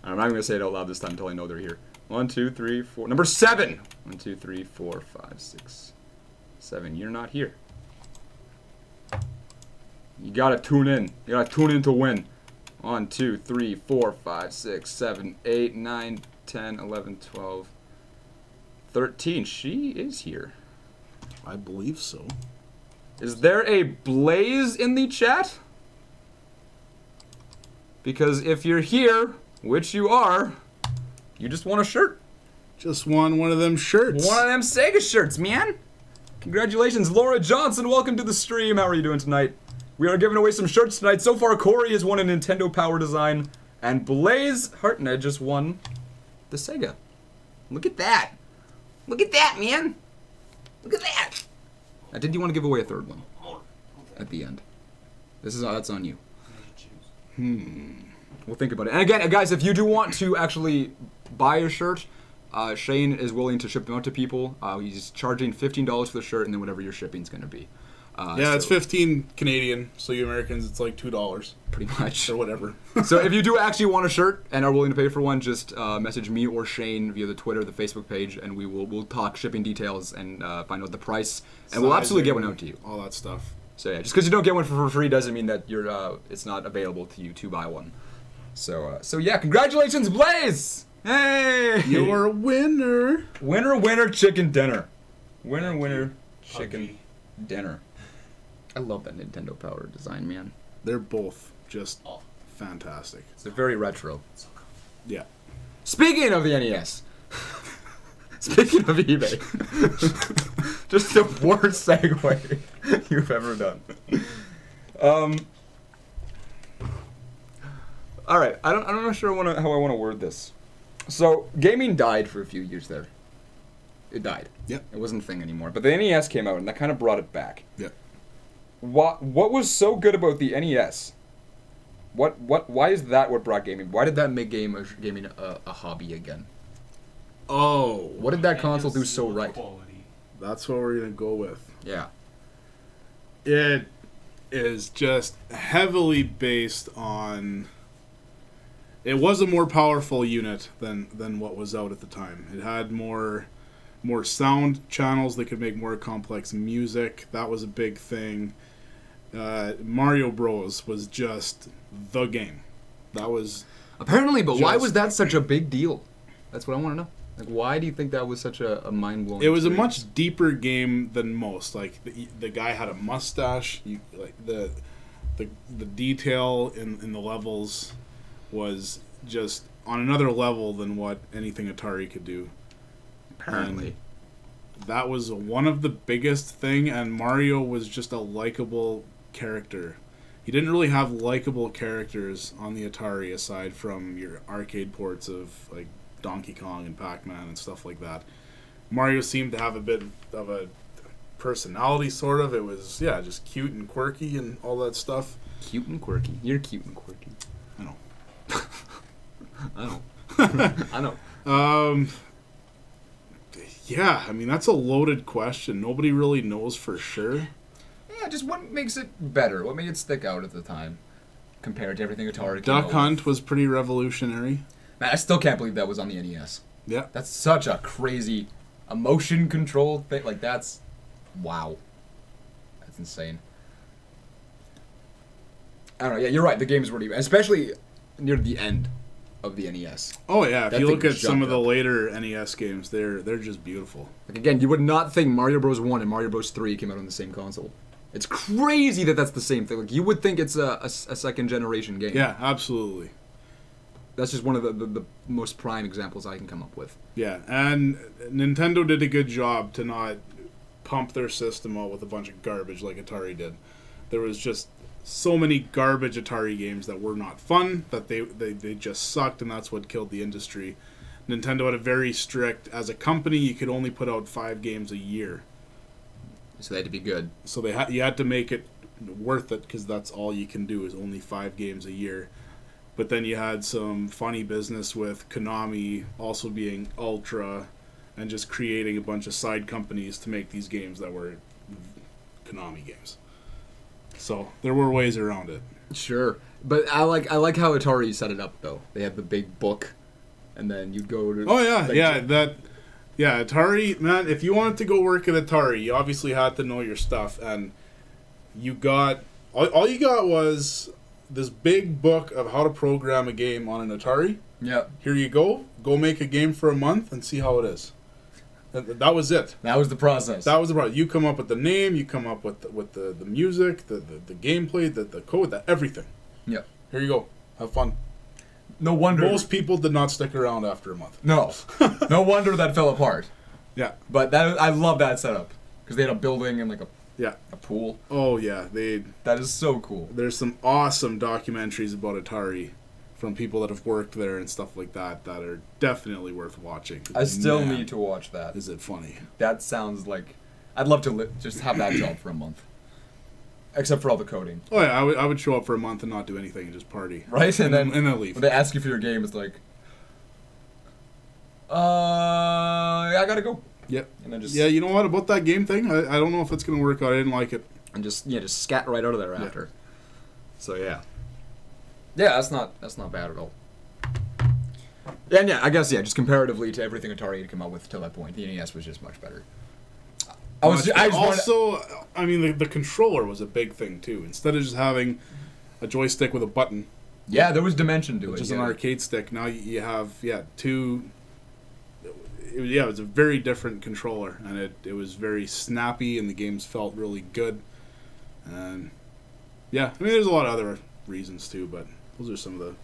I'm not even gonna say it out loud this time until I know they're here. 1, 2, 3, 4. Number 7. 1, 2, 3, 4, 5, 6, 7. You're not here. You gotta tune in. You gotta tune in to win. 1, 2, 3, 4, 5, 6, 7, 8, 9, 10, 11, 12, 13. She is here. I believe so. Is there a Blaze in the chat? Because if you're here, which you are, you just won a shirt. Just won one of them shirts. One of them Sega shirts, man. Congratulations, Laura Johnson. Welcome to the stream. How are you doing tonight? We are giving away some shirts tonight. So far, Corey has won a Nintendo Power Design, and Blaze Hartnett just won the Sega. Look at that. Look at that, man. Look at that. Did you want to give away a third one at the end? That's on you. We'll think about it. And again, guys, if you do want to actually buy a shirt, Shane is willing to ship them out to people. He's charging $15 for the shirt, and then whatever your shipping's going to be. Yeah, it's 15 Canadian, so you Americans, it's like $2 pretty much. or whatever. So if you do actually want a shirt and are willing to pay for one, just message me or Shane via the Twitter, the Facebook page, and we'll talk shipping details and find out the price, and we'll absolutely get one out to you. All that stuff. So yeah, just because you don't get one for free doesn't mean that you're it's not available to you to buy one. So yeah, congratulations, Blaze! Hey, You're a winner. Winner, chicken dinner. Winner, chicken dinner. I love that Nintendo Power design, man. They're both just fantastic. It's very retro. Yeah. Speaking of the NES. Speaking of eBay. Just the worst segue you've ever done. All right, I'm not sure how I want to word this. So gaming died for a few years there. It died. Yep. It wasn't a thing anymore. But the NES came out, and that kind of brought it back. Yep. What was so good about the NES? Why is that what brought gaming? Why did that make gaming a hobby again? Oh. What did that console do so right? Quality. That's what we're going to go with. Yeah. It is just heavily based on... It was a more powerful unit than what was out at the time. It had more sound channels that could make more complex music. That was a big thing. Mario Bros. Was just the game. That was... Apparently, but why was that such a big deal? That's what I want to know. Like, why do you think that was such a mind-blowing It was experience? a much deeper game than most. Like, the guy had a mustache. The detail in the levels was just on another level than what anything Atari could do. Apparently. And that was one of the biggest thing, and Mario was just a likable character. He didn't really have likable characters on the Atari aside from your arcade ports of like Donkey Kong and Pac-Man and stuff like that. Mario seemed to have a bit of a personality, sort of. It was, yeah, just cute and quirky and all that stuff. Cute and quirky. You're cute and quirky. I know. I know. I know. Yeah, I mean, that's a loaded question. Nobody really knows for sure. Yeah, just what makes it better? What made it stick out at the time compared to everything Atari came Duck out Hunt with? was pretty revolutionary. Man, I still can't believe that was on the NES. Yeah. That's such a crazy emotion control thing. Like, that's... Wow. That's insane. I don't know. Yeah, you're right. The games were... Especially near the end of the NES. Oh, yeah. If That you thing look at some of jumped the up. later NES games, they're just beautiful. Like, again, you would not think Mario Bros. 1 and Mario Bros. 3 came out on the same console. It's crazy that that's the same thing. Like, you would think it's a second-generation game. Yeah, absolutely. That's just one of the most prime examples I can come up with. Yeah, and Nintendo did a good job to not pump their system out with a bunch of garbage like Atari did. There was just so many garbage Atari games that were not fun, that they just sucked, and that's what killed the industry. Nintendo had a very strict, as a company, you could only put out 5 games a year. So they had to be good. So you had to make it worth it, because that's all you can do is only 5 games a year. But then you had some funny business with Konami also being ultra and just creating a bunch of side companies to make these games that were Konami games. So there were ways around it. Sure. But I like how Atari set it up, though. They had the big book, and then you'd go to... Oh, yeah, yeah, Atari, man, if you wanted to go work at Atari, you obviously had to know your stuff, and you got... All you got was this big book of how to program a game on an Atari. Yeah. Here you go. Go make a game for a month and see how it is. That was it. That was the process. That was the process. You come up with the name, you come up with the music, the gameplay, the code, everything. Yeah. Here you go. Have fun. No wonder... Most people did not stick around after a month. No. No wonder that fell apart. Yeah. But I love that setup. Because they had a building and like a Yeah. pool. Oh, yeah. That is so cool. There's some awesome documentaries about Atari from people that have worked there and stuff like that that are definitely worth watching. I still Man, need to watch that. Is it funny? That sounds like... I'd love to just have that job for a month. Except for all the coding. Oh, yeah. I would show up for a month and not do anything and just party. Right? And then leave. when they ask you for your game, it's like... I gotta go. Yep. And then just... Yeah, you know what? About that game thing, I don't know if it's going to work out. I didn't like it. and just scat right out of there after. So yeah, that's not bad at all. And yeah, I guess just comparatively to everything Atari had come out with till that point, the NES was just much better. I mean, the controller was a big thing too. Instead of just having a joystick with a button. Yeah, there was dimension to it. Just an arcade stick. Now you have two. It was a very different controller, and it was very snappy, and the games felt really good. And yeah, I mean, there's a lot of other reasons too, but those are some of the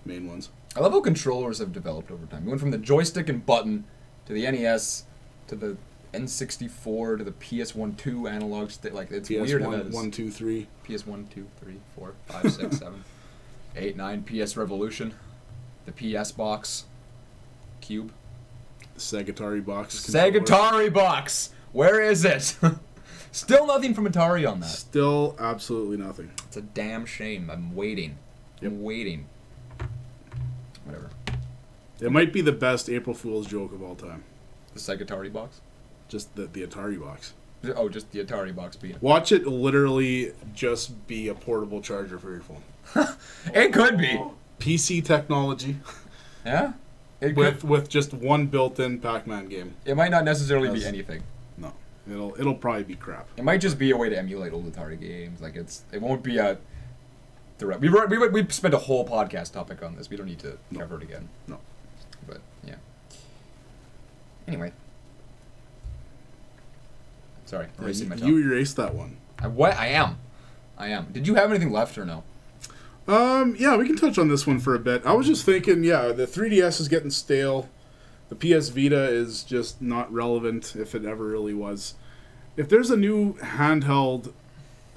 main ones. I love how controllers have developed over time. We went from the joystick and button to the NES to the N64 to the PS1-2 analog stick. Like, it's PS1, weird. PS1, 1, 2, 3. PS1, 2, 3, 4, 5, 6, 7, 8, 9. PS Revolution. The PS box. Cube. The Segatari box. Segatari box! Where is it? Still nothing from Atari on that. Still absolutely nothing. It's a damn shame. I'm waiting. I'm waiting. Whatever. It might be the best April Fool's joke of all time. The Segatari box? Just the Atari box. Oh, just the Atari box being. Watch it literally just be a portable charger for your phone. It could be. PC technology. Yeah? With just one built-in Pac-Man game. It might not necessarily be anything. No. It'll probably be crap. It might just be a way to emulate old Atari games. Like, it won't be a direct. We spent a whole podcast topic on this. We don't need to cover it again. No. But yeah. Anyway. Sorry, erasing my tongue. You erased that one. I am. Did you have anything left or no? Yeah, we can touch on this one for a bit. I was just thinking, the 3DS is getting stale. The PS Vita is just not relevant, if it ever really was. If there's a new handheld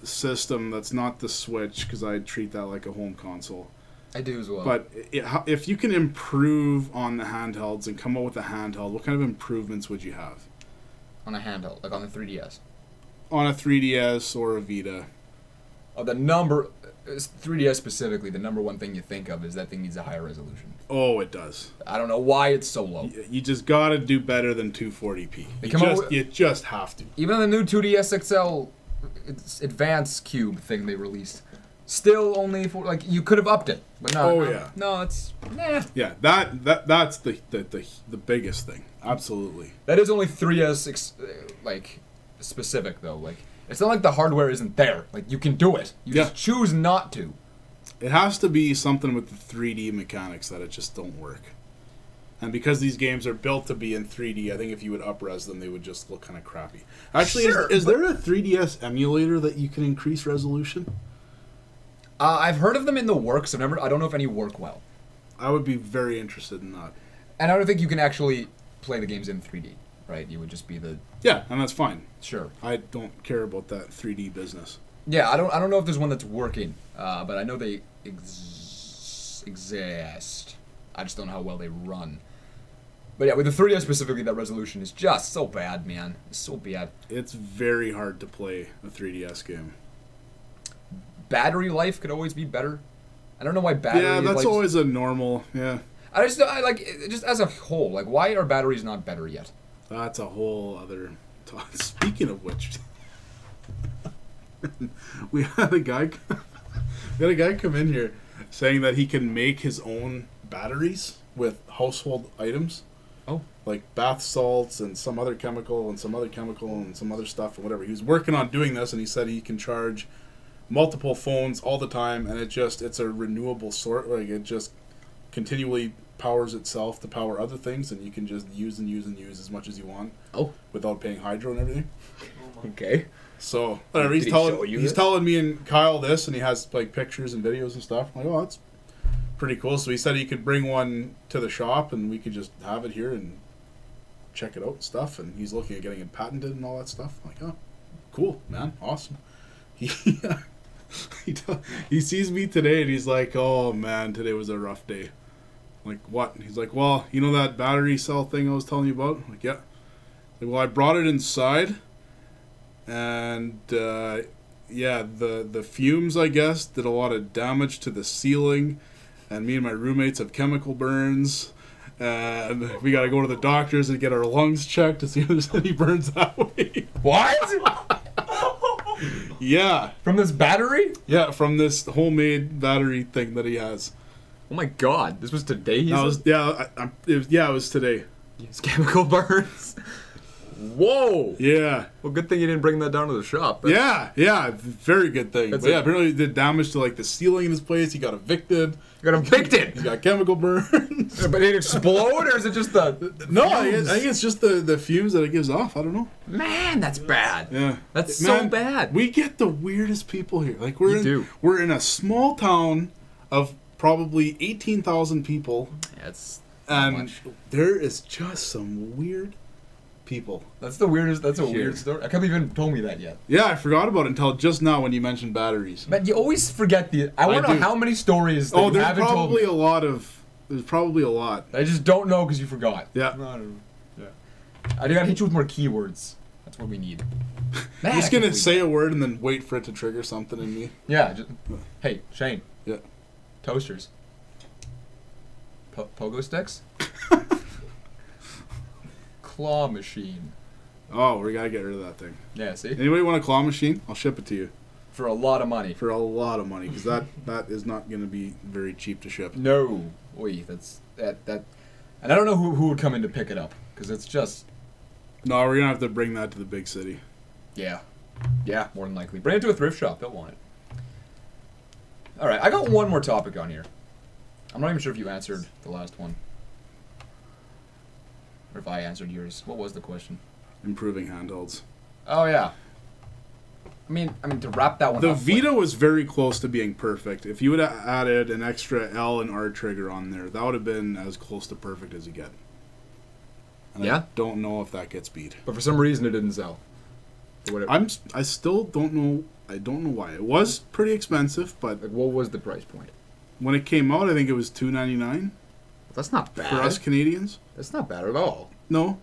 system that's not the Switch, because I treat that like a home console. I do as well. But if you can improve on the handhelds and come up with a handheld, what kind of improvements would you have? On a handheld, like on the 3DS? On a 3DS or a Vita. Oh, the number... 3DS specifically, the number one thing you think of is that thing needs a higher resolution. Oh, it does. I don't know why it's so low. You just gotta do better than 240p. You just have to. Even the new 2DS XL Advanced Cube thing they released, still only for, like, you could have upped it, but no. No, it's Yeah, that's the biggest thing. Absolutely. That is only 3DS like specific though. Like, it's not like the hardware isn't there. Like, you can do it. You just choose not to. It has to be something with the 3D mechanics that it just don't work. And because these games are built to be in 3D, I think if you would up-res them, they would just look kind of crappy. Actually, is there a 3DS emulator that you can increase resolution? I've heard of them in the works. I don't know if any work well. I would be very interested in that. And I don't think you can actually play the games in 3D, right? You would just be the... Yeah, and that's fine. Sure. I don't care about that 3D business. Yeah, I don't know if there's one that's working, but I know they exist. I just don't know how well they run. But yeah, with the 3DS specifically, that resolution is just so bad, man. It's so bad. It's very hard to play a 3DS game. Battery life could always be better. I don't know why battery life... Yeah, that's always a normal, I like, just as a whole, like, why are batteries not better yet? That's a whole other... Speaking of which... we had a guy come in here saying that he can make his own batteries with household items. Oh. Like bath salts and some other chemical and some other chemical and some other stuff and whatever. He was working on doing this, and he said he can charge multiple phones all the time, and it's a renewable sort. Like, it just continually powers itself to power other things, and you can just use and use and use as much as you want. Oh. Without paying hydro and everything. Okay. So whatever, he's telling me and Kyle this, and he has like pictures and videos and stuff. I'm like, oh, that's pretty cool. So he said he could bring one to the shop, and we could just have it here and check it out and stuff. And he's looking at getting it patented and all that stuff. I'm like, oh, cool, man, awesome. He sees me today, and he's like, oh man, today was a rough day. I'm like, what? And he's like, well, you know that battery cell thing I was telling you about? I'm like, yeah. Like, well, I brought it inside. And, the fumes, I guess, did a lot of damage to the ceiling. And me and my roommates have chemical burns. And we got to go to the doctors and get our lungs checked to see if there's any burns that way. What? Yeah. From this battery? Yeah, from this homemade battery thing that he has. Oh my god, this was today? It was today. Yes, chemical burns. Whoa! Yeah. Well, good thing you didn't bring that down to the shop. Yeah, very good thing. But yeah, apparently he did damage to like the ceiling in his place. He got evicted. You got evicted! He got chemical burns. But it explode, or is it just the... No, I think it's just the fumes that it gives off. I don't know. Man, that's bad. Yeah. That's so bad. We get the weirdest people here. Like we're in a small town of probably 18,000 people. Yeah, it's and there is just some weird people. That's the weirdest. That's a weird story. I can't believe you even told me that yet. Yeah, I forgot about it until just now when you mentioned batteries. But you always forget the... I want to know how many stories that you haven't told me. There's probably a lot. I just don't know because you forgot. Yeah. I gotta hit you with more keywords. That's what we need. Man, I'm just gonna say a word and then wait for it to trigger something in me. Yeah. Hey, Shane. Yeah. Toasters. Pogo sticks? Claw machine. Oh, we gotta get rid of that thing. Yeah, see? Anybody want a claw machine? I'll ship it to you. For a lot of money. For a lot of money, because that is not gonna be very cheap to ship. No. Wait, that. And I don't know who would come in to pick it up, because it's just... No, we're gonna have to bring that to the big city. Yeah. Yeah, more than likely. Bring it to a thrift shop. They'll want it. Alright, I got one more topic on here. I'm not even sure if you answered the last one. Or if I answered yours. What was the question? Improving handhelds. Oh, yeah. I mean, to wrap that one the up... The Vita was very close to being perfect. If you would have added an extra L and R trigger on there, that would have been as close to perfect as you get. And yeah? I don't know if that gets beat. But for some reason it didn't sell. I still don't know. I don't know why. It was pretty expensive, but... Like, what was the price point? When it came out, I think it was $2.99. That's not bad. For us Canadians. That's not bad at all. No.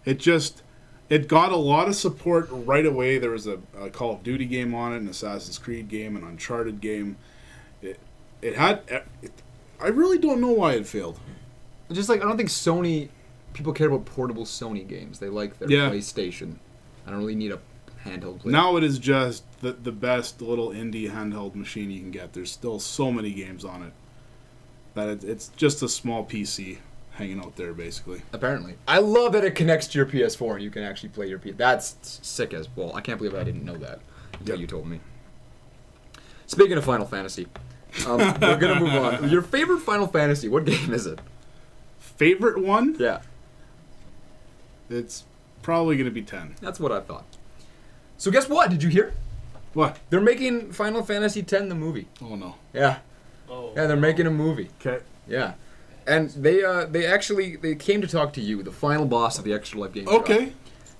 It got a lot of support right away. There was a Call of Duty game on it, an Assassin's Creed game, an Uncharted game. I really don't know why it failed. Just like, I don't think Sony... People care about portable Sony games. They like their PlayStation. I don't really need a handheld play. Now it is just the best little indie handheld machine you can get. There's still so many games on it that it's just a small PC hanging out there, basically. Apparently. I love that it connects to your PS4 and you can actually play your PS4. That's sick as well. I can't believe I didn't know that until you told me. Speaking of Final Fantasy, we're going to move on. Your favorite Final Fantasy, what game is it? Favorite one? Yeah. It's probably going to be 10. That's what I thought. So guess what? Did you hear? What? They're making Final Fantasy X the movie. Oh, no. Yeah. Oh. Yeah, they're making a movie. Okay. Yeah. And they came to talk to you, the final boss of the Extra Life GameShop. Okay.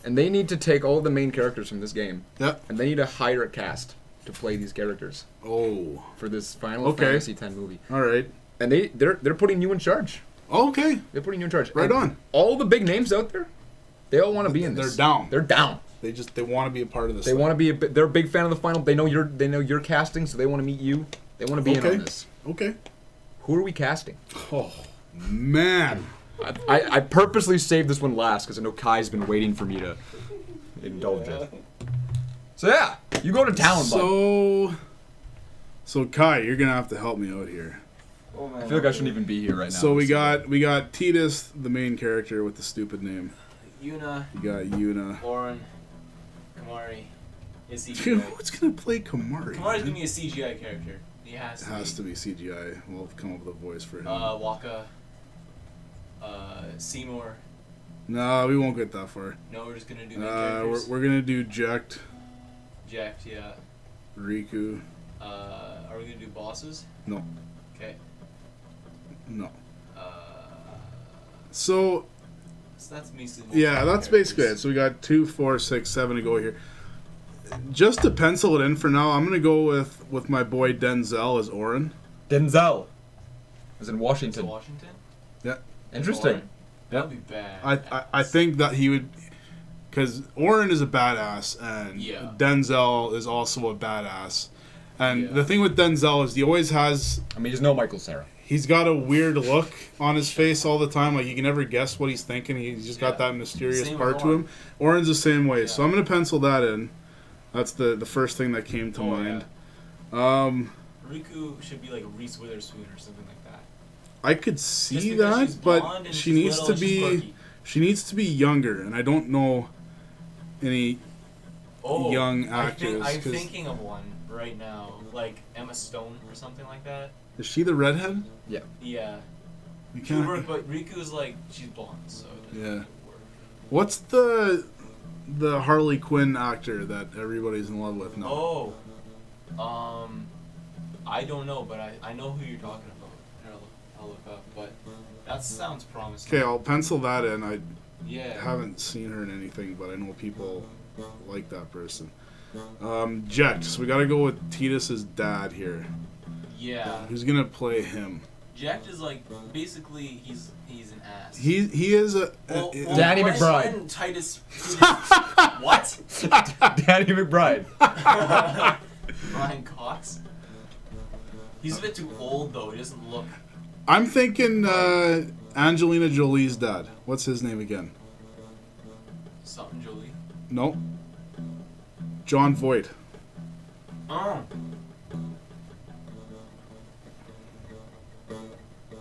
And they need to take all the main characters from this game. Yep. And they need to hire a cast to play these characters. Oh. For this Final Fantasy X movie. All right. And they're putting you in charge. Okay. They're putting you in charge. Right and on. All the big names out there, they all want to be in this. They're down. They're down. They want to be a part of this. They want to be they're a big fan of the final. They know you're casting, so they want to meet you. They want to be in on this. Okay. Who are we casting? Oh, man. I purposely saved this one last because I know Kai's been waiting for me to indulge it. So yeah, you go to town, bud. So Kai, you're gonna have to help me out here. Oh, man. I feel like I shouldn't even be here right now. So we got Titus, the main character with the stupid name. Yuna. You got Yuna. Lauren. Kamari. Is CGI. Dude, who's gonna play Kamari? Kamari's gonna be a CGI character. He has to be CGI. We'll come up with a voice for him. Waka. Seymour. No, we won't get that far. No, we're just gonna do main characters. We're gonna do Jacked. Jacked, yeah. Riku. Are we gonna do bosses? No. Okay. No. So that's basically. Yeah, that's basically it. So we got 2, 4, 6, 7 to go here. Just to pencil it in for now, I'm gonna go with my boy Denzel as Orin. Denzel. As in Washington. Washington? Yeah. Interesting. That would be bad. I think that he would, because Orin is a badass and Denzel is also a badass. And the thing with Denzel is he always has... I mean, he's no Michael Cera. He's got a weird look on his face all the time. Like, you can never guess what he's thinking. He's just got that mysterious part to him. Orin's the same way. So I'm going to pencil that in. That's the first thing that came to mind. Yeah. Riku should be like Reese Witherspoon or something like that. I could see that, but she needs to be younger, and I don't know any young actors. I'm thinking of one right now, like Emma Stone or something like that. Is she the redhead? Yeah. Yeah. We can't. But Riku's like she's blonde, so it doesn't work. What's the Harley Quinn actor that everybody's in love with now? I don't know, but I know who you're talking about. Here, I'll look up, but that sounds promising. Okay, I'll pencil that in. I Yeah. haven't seen her in anything, but I know people like that person. Jet, so we gotta go with Titus's dad here. Yeah. Who's gonna play him? Jack is like basically he's an ass. He is a Danny McBride. Titus. What? Danny McBride. Brian Cox. He's a bit too old though. He doesn't look. I'm thinking Angelina Jolie's dad. What's his name again? Something Jolie. Nope. John Voight. Oh.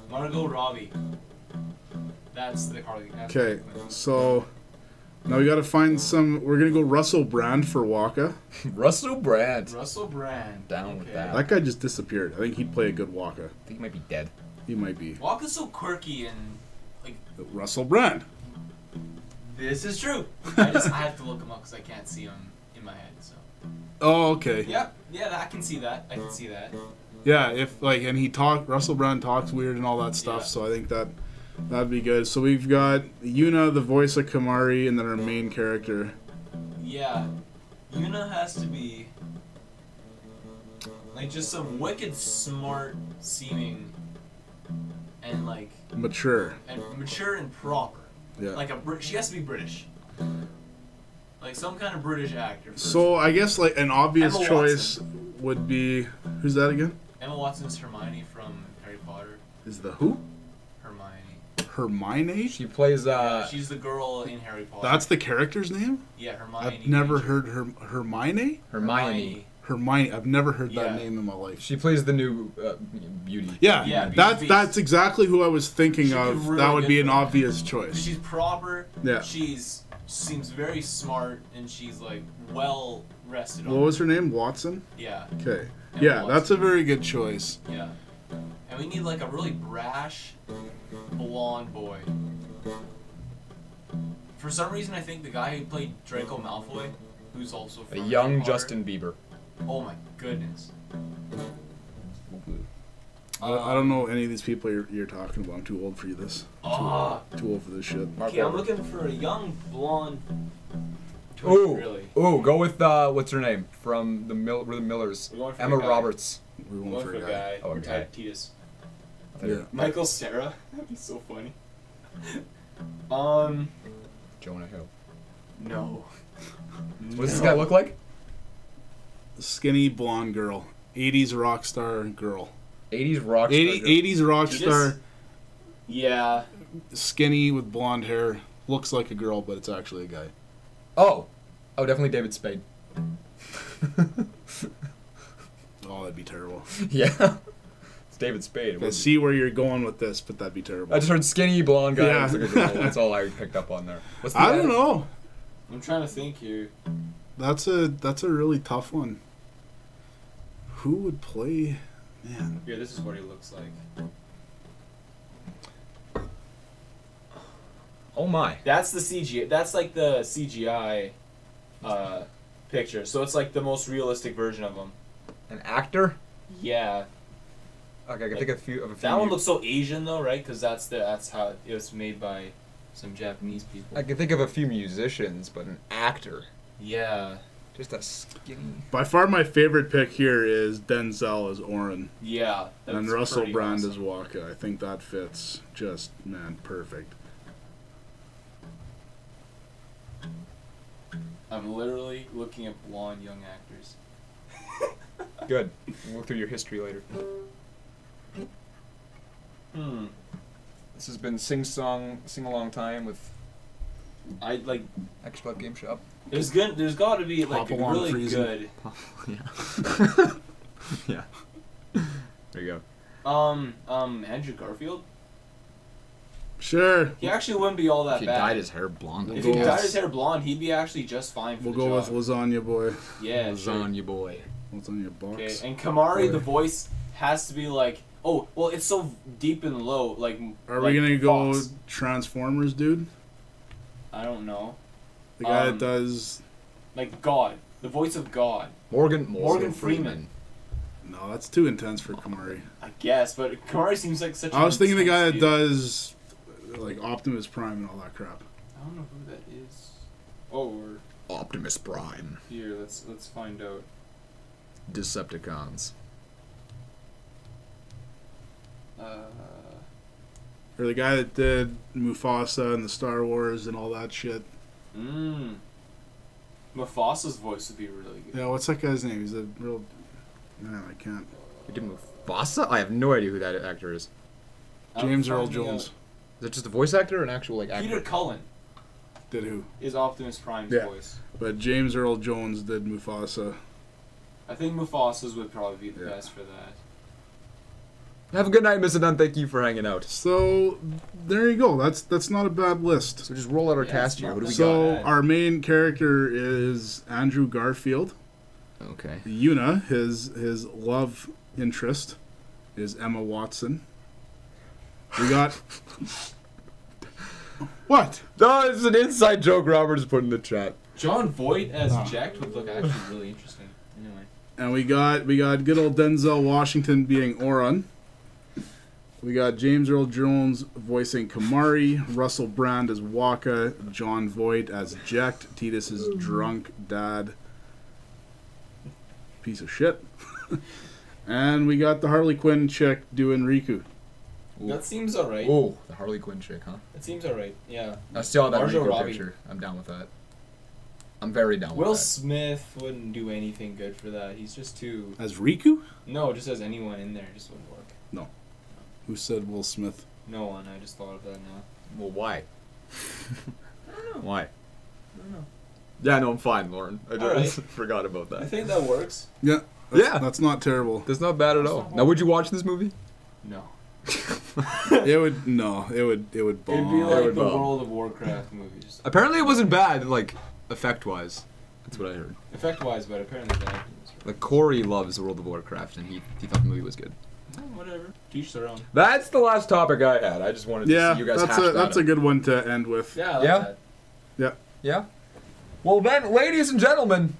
Margot Robbie. That's the Harley. Okay, so now we gotta find some. We're gonna go Russell Brand for Waka. Russell Brand. Russell Brand. Down with that. That guy just disappeared. I think he'd play a good Waka. I think he might be dead. He might be. Waka's so quirky and like. Russell Brand. This is true. I have to look him up because I can't see him in my head. So. Oh, okay. Yeah, I can see that. I can see that. Yeah, if like, and Russell Brand talks weird and all that stuff. Yeah. So I think that'd be good. So we've got Yuna, the voice of Kamari, and then our main character. Yeah, Yuna has to be like just some wicked smart seeming and like Mature. and proper. Yeah. Like she has to be British. Like some kind of British actor. So I guess like an obvious Emma choice would be, who's that again? Emma Watson's Hermione from Harry Potter. Is the who? Hermione. Hermione? She plays She's the girl in Harry Potter. That's the character's name? Yeah, Hermione. I've never heard Hermione? Hermione. Hermione. I've never heard that Yeah. name in my life. She plays the new beauty. Yeah, that's exactly who I was thinking She'd be of. really That would good be an for that. obvious choice. She's proper. Yeah. Seems very smart and she's like well rested on. What was her name? Watson? Yeah. Okay. Emma Yeah, Watson. that's a very good choice. Yeah. And we need like a really brash blonde boy. For some reason I think the guy who played Draco Malfoy, who's also A from Harry young Potter- Justin Bieber. Oh my goodness. I don't know any of these people you're talking about. I'm too old for this. Too old for this shit. Mark Okay, I'm Wahlberg. looking for a young blonde. Ooh, Really? ooh, go with what's her name from we're the Millers, We're going for Emma a guy. Roberts. We're Going going for a guy. Oh, or okay. Titus. Yeah. Michael Cera. That'd be so funny. Jonah Hill. No. What does this guy look like? Skinny blonde girl. 80s rock star girl. 80s rock star. 80s rock Titus? star. Yeah. Skinny with blonde hair. Looks like a girl, but it's actually a guy. Oh, definitely David Spade. Oh, that'd be terrible. Yeah, it's David Spade. I see where you're going with this, but that'd be terrible. I just heard skinny blonde guy. Yeah. Looks like a girl. That's all I picked up on there. What's the I don't know. I'm trying to think here. That's a really tough one. Who would play? Man. Here, this is what he looks like. Oh my. That's the CGI. That's like the CGI picture. So it's like the most realistic version of him. An actor? Yeah. Okay, I can think of a few. That one looks so Asian though, right? Because that's how it was made by some Japanese people. I can think of a few musicians, but an actor. Yeah. Just a skinny. By far, my favorite pick here is Denzel as Oren. Yeah. And Russell Brand as Waka. I think that fits just, man, perfect. I'm literally looking at blonde young actors. Good. We'll look through your history later. This has been Sing Along Time with I like. Extra Life Game Shop. There's got to be like Hop along really freezing. good. Yeah. Yeah. There you go. Andrew Garfield. Sure. He actually wouldn't be all that If he bad. dyed his hair blonde, If I he guess. dyed his hair blonde, he'd be actually just fine for We'll the go job. with Lasagna Boy. Yeah, sure. Lasagna boy. Lasagna Okay, Box. and Kamari, Boy. the voice has to be like, oh, well, it's so deep and low, like. Are like we gonna go Fox. Transformers, dude? I don't know. The guy that Um, does. Like God, the voice of God. Morgan Freeman. No, that's too intense for Kamari. I guess, but Kamari seems like such. I was thinking the guy that dude. does like Optimus Prime and all that crap. I don't know who that is. Oh, we're Optimus Prime. here. Let's find out. Decepticons. Or the guy that did Mufasa and the Star Wars and all that shit. Mufasa's voice would be really good. Yeah, what's that guy's name? He's a real. Man, I can't. You did Mufasa? I have no idea who that actor is. I'm James Earl finding Jones. Is it just a voice actor or an actual like out. actor? Peter Cullen Did who? is Optimus Prime's Yeah. voice. But James Earl Jones did Mufasa. I think Mufasa's would probably be the Yeah. best for that. Have a good night, Mr. Dunn. Thank you for hanging out. So there you go. That's not a bad list. So just roll out our Yeah, cast it's here. not What do we bad. So got? our main character is Andrew Garfield. got? Okay. Yuna, his love interest, is Emma Watson. We got what? No, it's an inside joke Robert's put in the chat. John Voight as Oh. Jack would look actually really interesting. Anyway. And we got good old Denzel Washington being Oron. We got James Earl Jones voicing Kamari, Russell Brand as Waka, John Voight as Jekt, Titus's drunk dad. Piece of shit. And we got the Harley Quinn chick doing Riku. That seems alright. Oh, the Harley Quinn chick, huh? That seems alright. Yeah. I saw that Margot Rico Robbie. picture. I'm down with that. I'm very down Will with that. Smith wouldn't do anything good for that. He's just too. As Riku? No, just as anyone in there just wouldn't work. Who said Will Smith? No one. I just thought of that now. Well, why? I don't know. Why? I don't know. Yeah, no, I'm fine, Lauren. I All right. just forgot about I that. think that works. Yeah. Yeah. That's not terrible. That's not bad at That's all. not Now, would you watch this movie? No. It would bomb. It'd be it like would the bomb. World of Warcraft movie. Just Apparently, it wasn't bad, like, effect-wise. That's what I heard. effect-wise, but apparently the acting was right. Like, Corey loves World of Warcraft, and he thought the movie was good. Oh, whatever. Teach their own. That's the last topic I had. I just wanted to Yeah, see you guys that's hash that that's out. a good one to end with. Yeah, I like Yeah? that. Yeah. Yeah. Well then, ladies and gentlemen,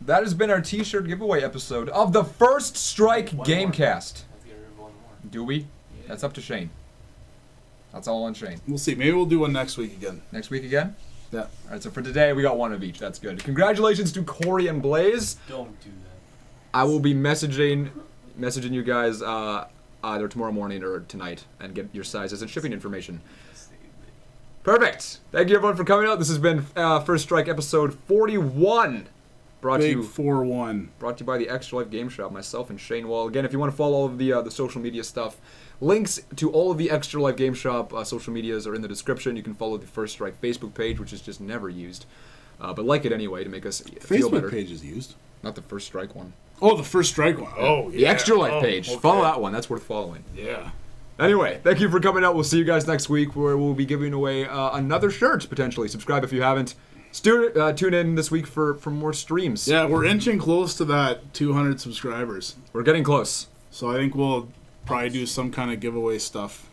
that has been our T-shirt giveaway episode of the First Strike One Gamecast. more. I have to get rid of one more. Do we? Yeah. That's up to Shane. That's all on Shane. We'll see. Maybe we'll do one next week again. Next week again? Yeah. All right, so for today, we got one of each. That's good. Congratulations to Corey and Blaze. Don't do that. I will be messaging you guys either tomorrow morning or tonight and get your sizes and shipping information. Perfect. Thank you everyone for coming out. This has been First Strike episode 41. Brought to Big you 4-1. Brought to you by the Extra Life Game Shop, myself and Shane Wall. Again, if you want to follow all of the social media stuff, links to all of the Extra Life Game Shop social medias are in the description. You can follow the First Strike Facebook page, which is just never used. But like it anyway to make us feel better. Facebook page is used. Not the First Strike one. Oh, the First Strike one. Oh, The yeah. Extra Life Oh, page. okay. Follow that one. That's worth following. Yeah. Anyway, thank you for coming out. We'll see you guys next week where we'll be giving away another shirt, potentially. Subscribe if you haven't. Tune in this week for more streams. Yeah, we're inching close to that 200 subscribers. We're getting close. So I think we'll probably do some kind of giveaway stuff.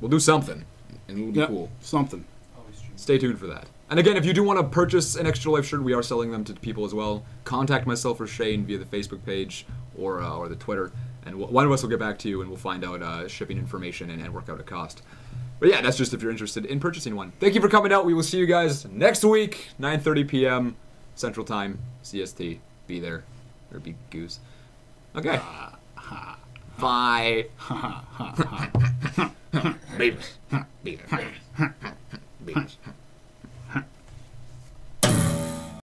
We'll do something, and it'll be Yeah, cool. something. Always true. Stay tuned for that. And again, if you do want to purchase an Extra Life shirt, we are selling them to people as well. Contact myself or Shane via the Facebook page or the Twitter, and one of us will get back to you and we'll find out shipping information and work out a cost. But yeah, that's just if you're interested in purchasing one. Thank you for coming out. We will see you guys next week, 9:30 p.m. Central Time, CST. Be there. Or be goose. Okay. Bye. Beavers. Beavers. Beavers.